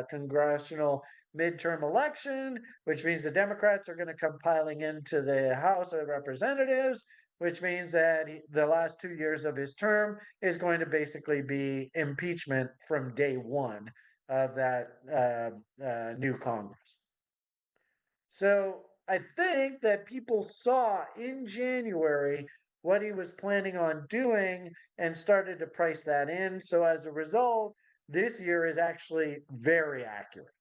congressional midterm election, which means the Democrats are going to come piling into the House of Representatives, which means that the last 2 years of his term is going to basically be impeachment from day one of that new Congress. So I think that people saw in January what he was planning on doing and started to price that in. So as a result, this year is actually very accurate.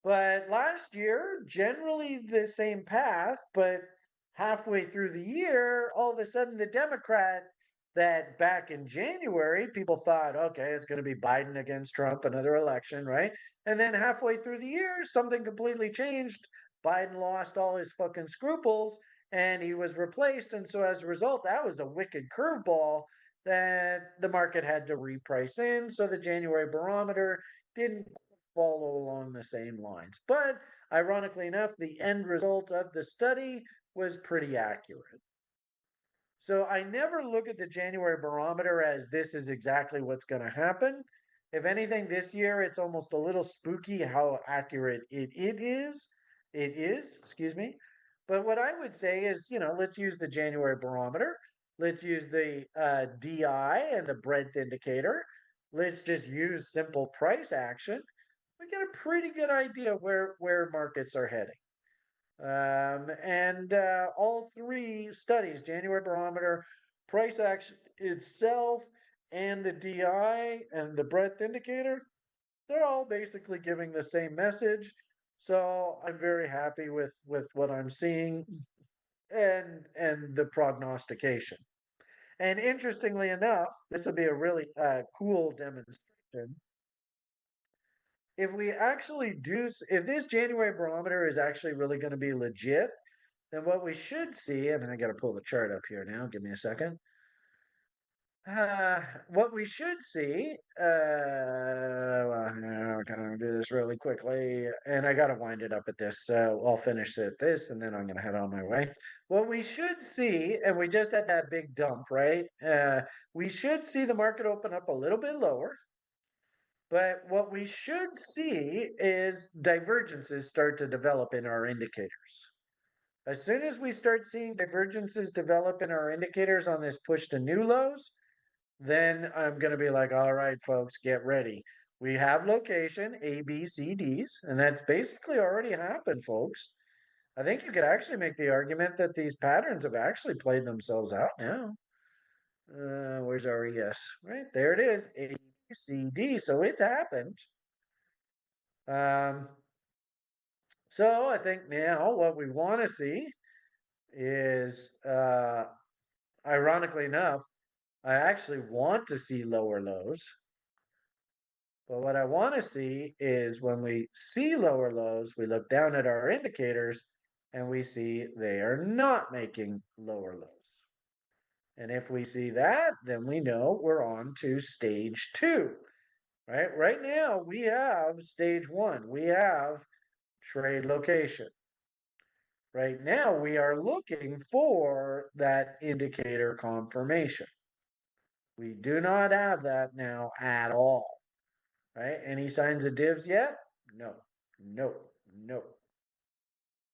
But last year, generally the same path, but halfway through the year, all of a sudden the Democrat that back in January, people thought, okay, it's going to be Biden against Trump, another election, right? And then halfway through the year, something completely changed. Biden lost all his fucking scruples and he was replaced. And so as a result, that was a wicked curveball that the market had to reprice in. So the January barometer didn't follow along the same lines. But ironically enough, the end result of the study was pretty accurate. So I never look at the January barometer as this is exactly what's going to happen. If anything, this year it's almost a little spooky how accurate it is. It is, excuse me. But what I would say is, let's use the January barometer. Let's use the DI and the breadth indicator. Let's just use simple price action. We get a pretty good idea where markets are heading. And all 3 studies, January barometer, price action itself, and the DI and the breadth indicator, they're all basically giving the same message. So I'm very happy with what I'm seeing and the prognostication. And interestingly enough, this will be a really cool demonstration. If we actually do, if this January barometer is actually really going to be legit, then what we should see, and I got to pull the chart up here now. Give me a second. What we should see, well, we're gonna do this really quickly, and I gotta wind it up at this, so I'll finish at this, and then I'm gonna head on my way. What we should see, and we just had that big dump, right? We should see the market open up a little bit lower, but what we should see is divergences start to develop in our indicators. As soon as we start seeing divergences develop in our indicators on this push to new lows, then I'm going to be like, all right, folks, get ready. We have location A, B, C, Ds, and that's basically already happened, folks. I think you could actually make the argument that these patterns have actually played themselves out now. Where's our ES? Right there it is, A, B, C, D. So it's happened. Um, so I think now what we want to see is, ironically enough, I actually want to see lower lows. But what I want to see is when we see lower lows, we look down at our indicators and we see they are not making lower lows. And if we see that, then we know we're on to stage two, right? Right now, we have stage one, we have trade location. Right now, we are looking for that indicator confirmation. We do not have that now at all. Right? Any signs of divs yet? No, no, no.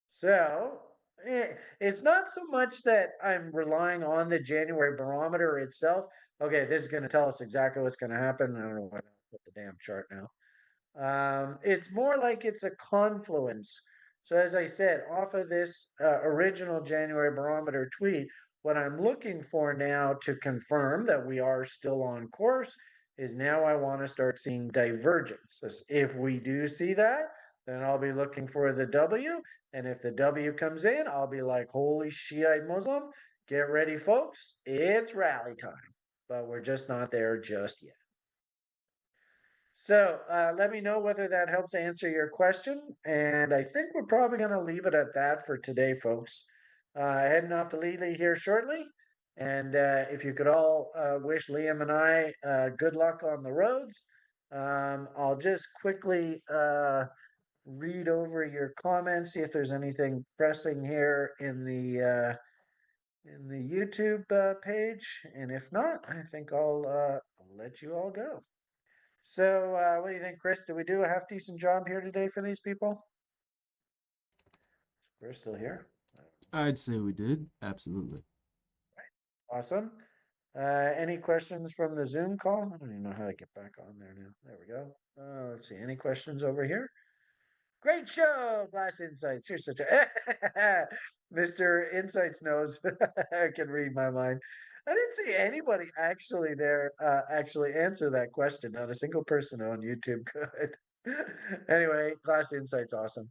So it's not so much that I'm relying on the January barometer itself. Okay, this is going to tell us exactly what's going to happen. I don't know why I put the damn chart now. It's more like it's a confluence. So, as I said, off of this original January barometer tweet, what I'm looking for now to confirm that we are still on course is now I want to start seeing divergence. If we do see that, then I'll be looking for the W. And if the W comes in, I'll be like, holy Shiite Muslim, get ready, folks. It's rally time. But we're just not there just yet. So let me know whether that helps answer your question. And I think we're probably going to leave it at that for today, folks. Heading off to Lely here shortly. And if you could all wish Liam and I good luck on the roads. I'll just quickly read over your comments, see if there's anything pressing here in the YouTube page. And if not, I think I'll let you all go. So, what do you think, Chris? Did we do a half decent job here today for these people? We're still here. I'd say we did. Absolutely. Awesome. Any questions from the Zoom call? I don't even know how to get back on there now. There we go. Let's see. Any questions over here? Great show, Glass Insights. You're such a Mr. Insights knows. I can read my mind. I didn't see anybody actually there actually answer that question. Not a single person on YouTube could. Anyway, Glass Insights, awesome.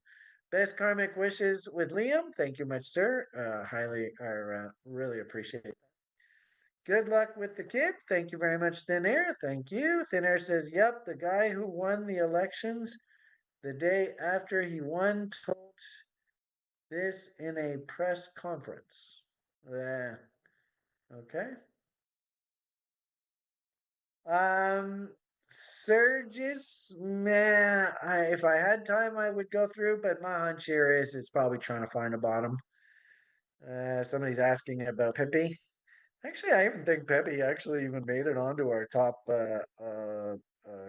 Best karmic wishes with Liam. Thank you much, sir. Highly, I really appreciate it. Good luck with the kid. Thank you very much, Thin Air. Thank you. Thin Air says, yep, the guy who won the elections the day after he won told this in a press conference. Okay. Surges, man, if I had time, I would go through, but my hunch here is it's probably trying to find a bottom. Somebody's asking about Pepe. Actually, I even think Pepe actually even made it onto our top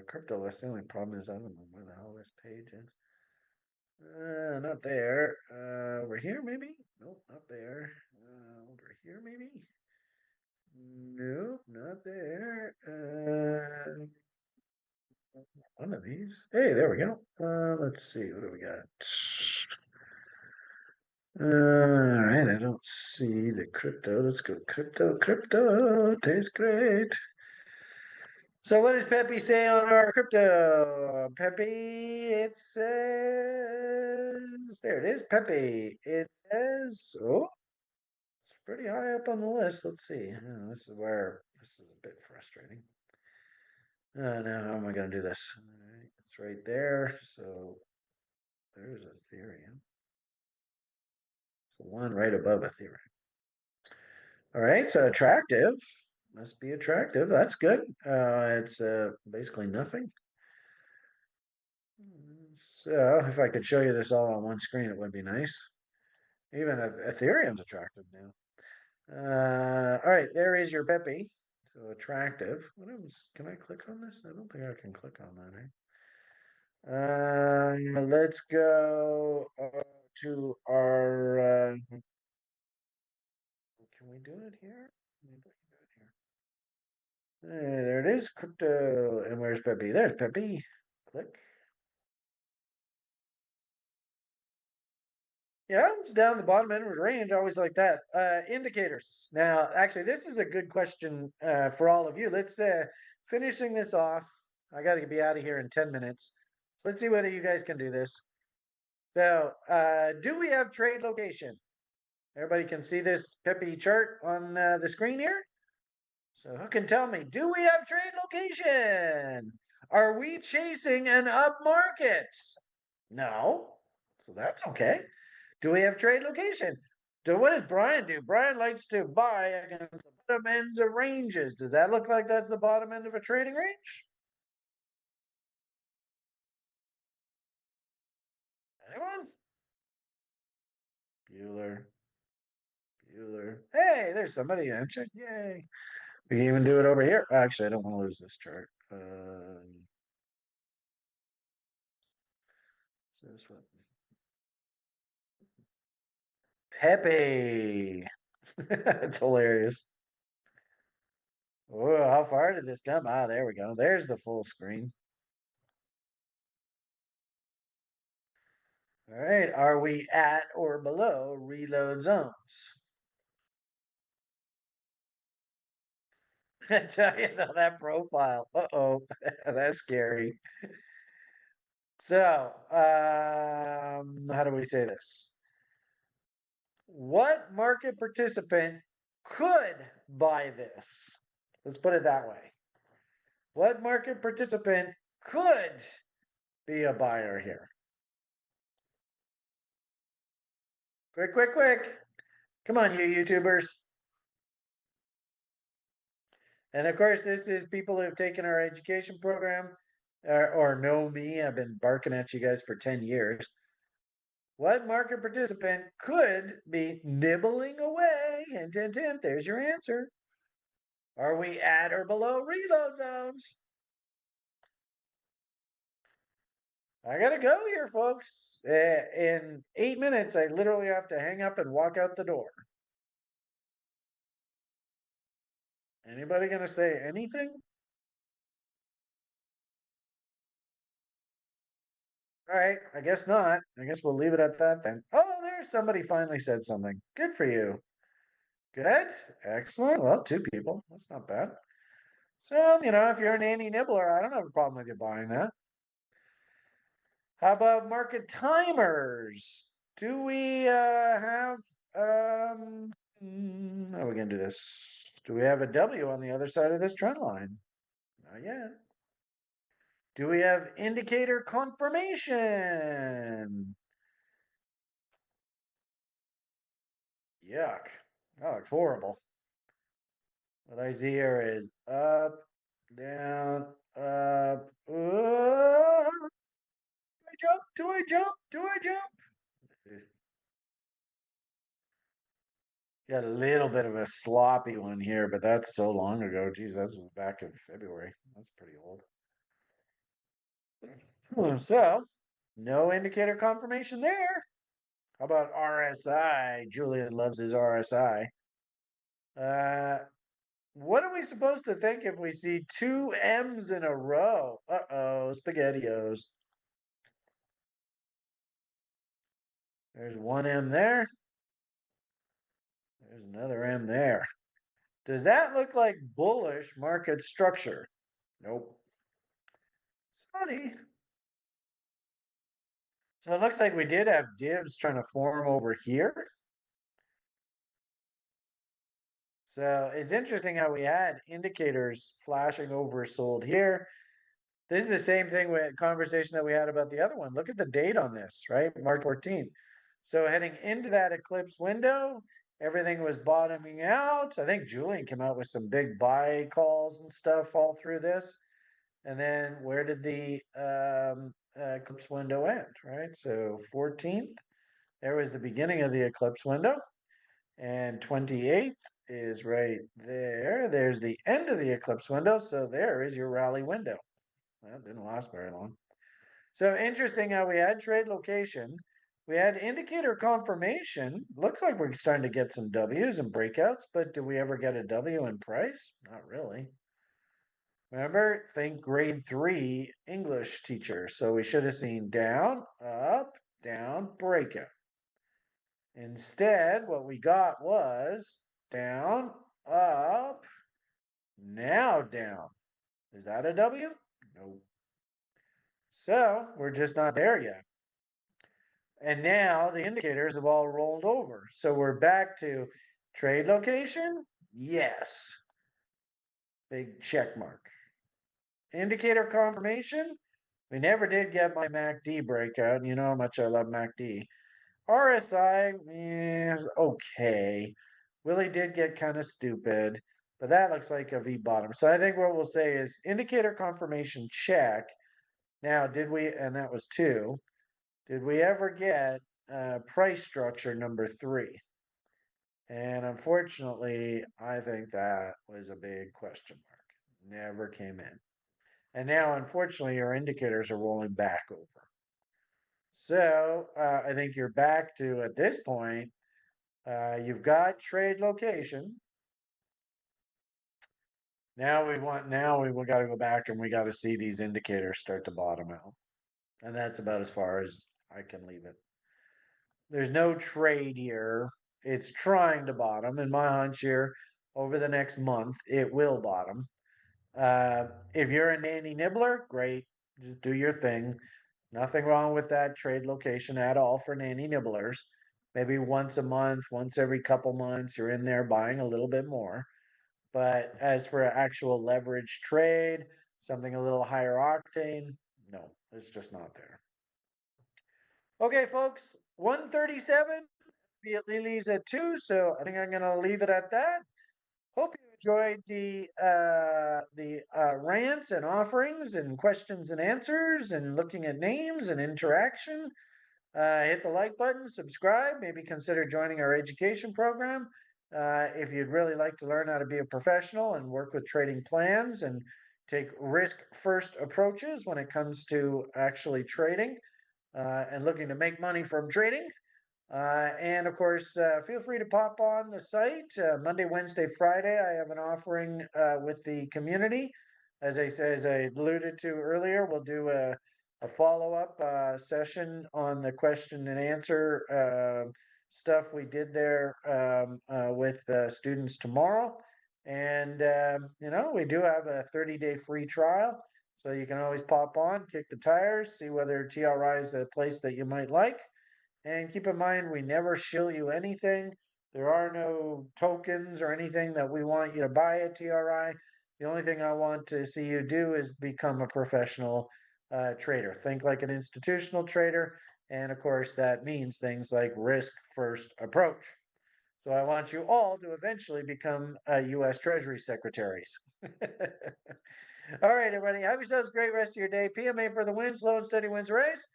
crypto list. The only problem is I don't know where the hell this page is. Not there. Over here, maybe? Nope, not there. Over here, maybe? Nope, not there. One of these. Hey, there we go. Let's see. What do we got? All right, I don't see the crypto. Let's go crypto. Crypto tastes great. So what does Pepe say on our crypto? Pepe, it says, there it is, Pepe. It says, oh, it's pretty high up on the list. Let's see. This is where this is a bit frustrating. Now how am I going to do this? All right, it's right there. So there's Ethereum. It's the one right above Ethereum. All right, so attractive. Must be attractive. That's good. It's basically nothing. So if I could show you this all on one screen, it would be nice. Even Ethereum's attractive now. All right, there is your Pepe. So attractive. What else? Can I click on this? I don't think I can click on that. Let's go to our. Can we do it here? Maybe we can do it here. Hey, there it is, crypto. And where's Pepe? There's Pepe. Click. Yeah, it's down the bottom end of his range, always like that. Indicators. Now, actually, this is a good question for all of you. Let's finishing this off. I got to be out of here in 10 minutes. So let's see whether you guys can do this. So, do we have trade location? Everybody can see this Pepe chart on the screen here. So who can tell me, do we have trade location? Are we chasing an up market? No. So that's okay. Do we have trade location? So what does Brian do? Brian likes to buy against the bottom ends of ranges. Does that look like that's the bottom end of a trading range? Anyone? Bueller. Bueller. Hey, there's somebody answered. Yay. We can even do it over here. Actually, I don't want to lose this chart. So this one. Pepe. It's hilarious. Oh, how far did this come? Ah, there we go. There's the full screen. All right. Are we at or below reload zones? I tell you though, that profile. Uh-oh. That's scary. So, how do we say this? What market participant could buy this? Let's put it that way. What market participant could be a buyer here? Quick, quick, quick. Come on, you YouTubers. And of course, this is people who have taken our education program or know me. I've been barking at you guys for 10 years. What market participant could be nibbling away? Hint, hint, hint. There's your answer. Are we at or below reload zones? I gotta go here, folks. In 8 minutes, I literally have to hang up and walk out the door. Anybody gonna say anything? All right, I guess not. I guess we'll leave it at that then. Oh, there's somebody finally said something. Good for you. Good. Excellent. Well, two people. That's not bad. So, if you're an Andy Nibbler, I don't have a problem with you buying that. How about market timers? Do we have how are we gonna do this? Do we have a W on the other side of this trend line? Not yet. Do we have indicator confirmation? Yuck. Oh, it's horrible. What I see here is up, down, up. Do I jump? Do I jump? Do I jump? Got a little bit of a sloppy one here, but that's so long ago. Geez, that's back in February. That's pretty old. So, no indicator confirmation there. How about RSI? Julian loves his RSI. What are we supposed to think if we see two M's in a row? Uh-oh, SpaghettiOs. There's one M there. There's another M there. Does that look like bullish market structure? Nope. Sorry. So it looks like we did have divs trying to form over here. So it's interesting how we had indicators flashing oversold here. This is the same thing with conversation that we had about the other one. Look at the date on this, right? March 14th. So heading into that eclipse window, everything was bottoming out. I think Julian came out with some big buy calls and stuff all through this. And then where did the eclipse window end, right? So 14th, there was the beginning of the eclipse window. And 28th is right there. There's the end of the eclipse window. So there is your rally window. That didn't last very long. So interesting how we had trade location. We had indicator confirmation. Looks like we're starting to get some W's and breakouts, but do we ever get a W in price? Not really. Remember, think grade 3 English teacher. So we should have seen down, up, down, breakout. Instead, what we got was down, up, now down. Is that a W? Nope. So we're just not there yet. And now the indicators have all rolled over. So we're back to trade location. Yes. Big check mark. Indicator confirmation. We never did get my MACD breakout. You know how much I love MACD. RSI is okay. Willie did get kind of stupid, but that looks like a V bottom. So I think what we'll say is indicator confirmation check. Now, did we, and that was 2, did we ever get price structure number 3? And unfortunately, I think that was a big question mark. Never came in. And now, unfortunately, our indicators are rolling back over. So I think you're back to, at this point, you've got trade location. Now we got to go back and we got to see these indicators start to bottom out. And that's about as far as I can leave it. There's no trade here. It's trying to bottom. In my hunch here, over the next month, it will bottom. If you're a nanny nibbler, great. Just do your thing. Nothing wrong with that trade location at all for nanny nibblers. Maybe once a month, once every couple months, you're in there buying a little bit more. But as for actual leverage trade, something a little higher octane, no, it's just not there. Okay, folks, 137. Be at Lily's at 2, so I think I'm gonna leave it at that. Hope you enjoyed the rants and offerings and questions and answers and looking at names and interaction. Hit the like button, subscribe, maybe consider joining our education program. If you'd really like to learn how to be a professional and work with trading plans and take risk first approaches when it comes to actually trading and looking to make money from trading. And of course, feel free to pop on the site Monday, Wednesday, Friday. I have an offering with the community. As I alluded to earlier, we'll do a follow up session on the question and answer stuff we did there with students tomorrow. And, we do have a 30-day free trial. So you can always pop on, kick the tires, see whether TRI is a place that you might like. And keep in mind, we never shill you anything. There are no tokens or anything that we want you to buy at TRI. The only thing I want to see you do is become a professional trader. Think like an institutional trader. And of course, that means things like risk first approach. So I want you all to eventually become U.S. Treasury secretaries. All right, everybody. Have yourselves a great rest of your day. PMA for the win. Slow and steady wins race.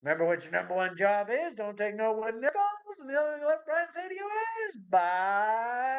Remember what your number one job is. Don't take no wooden nickels. And the only thing left right say to you is bye.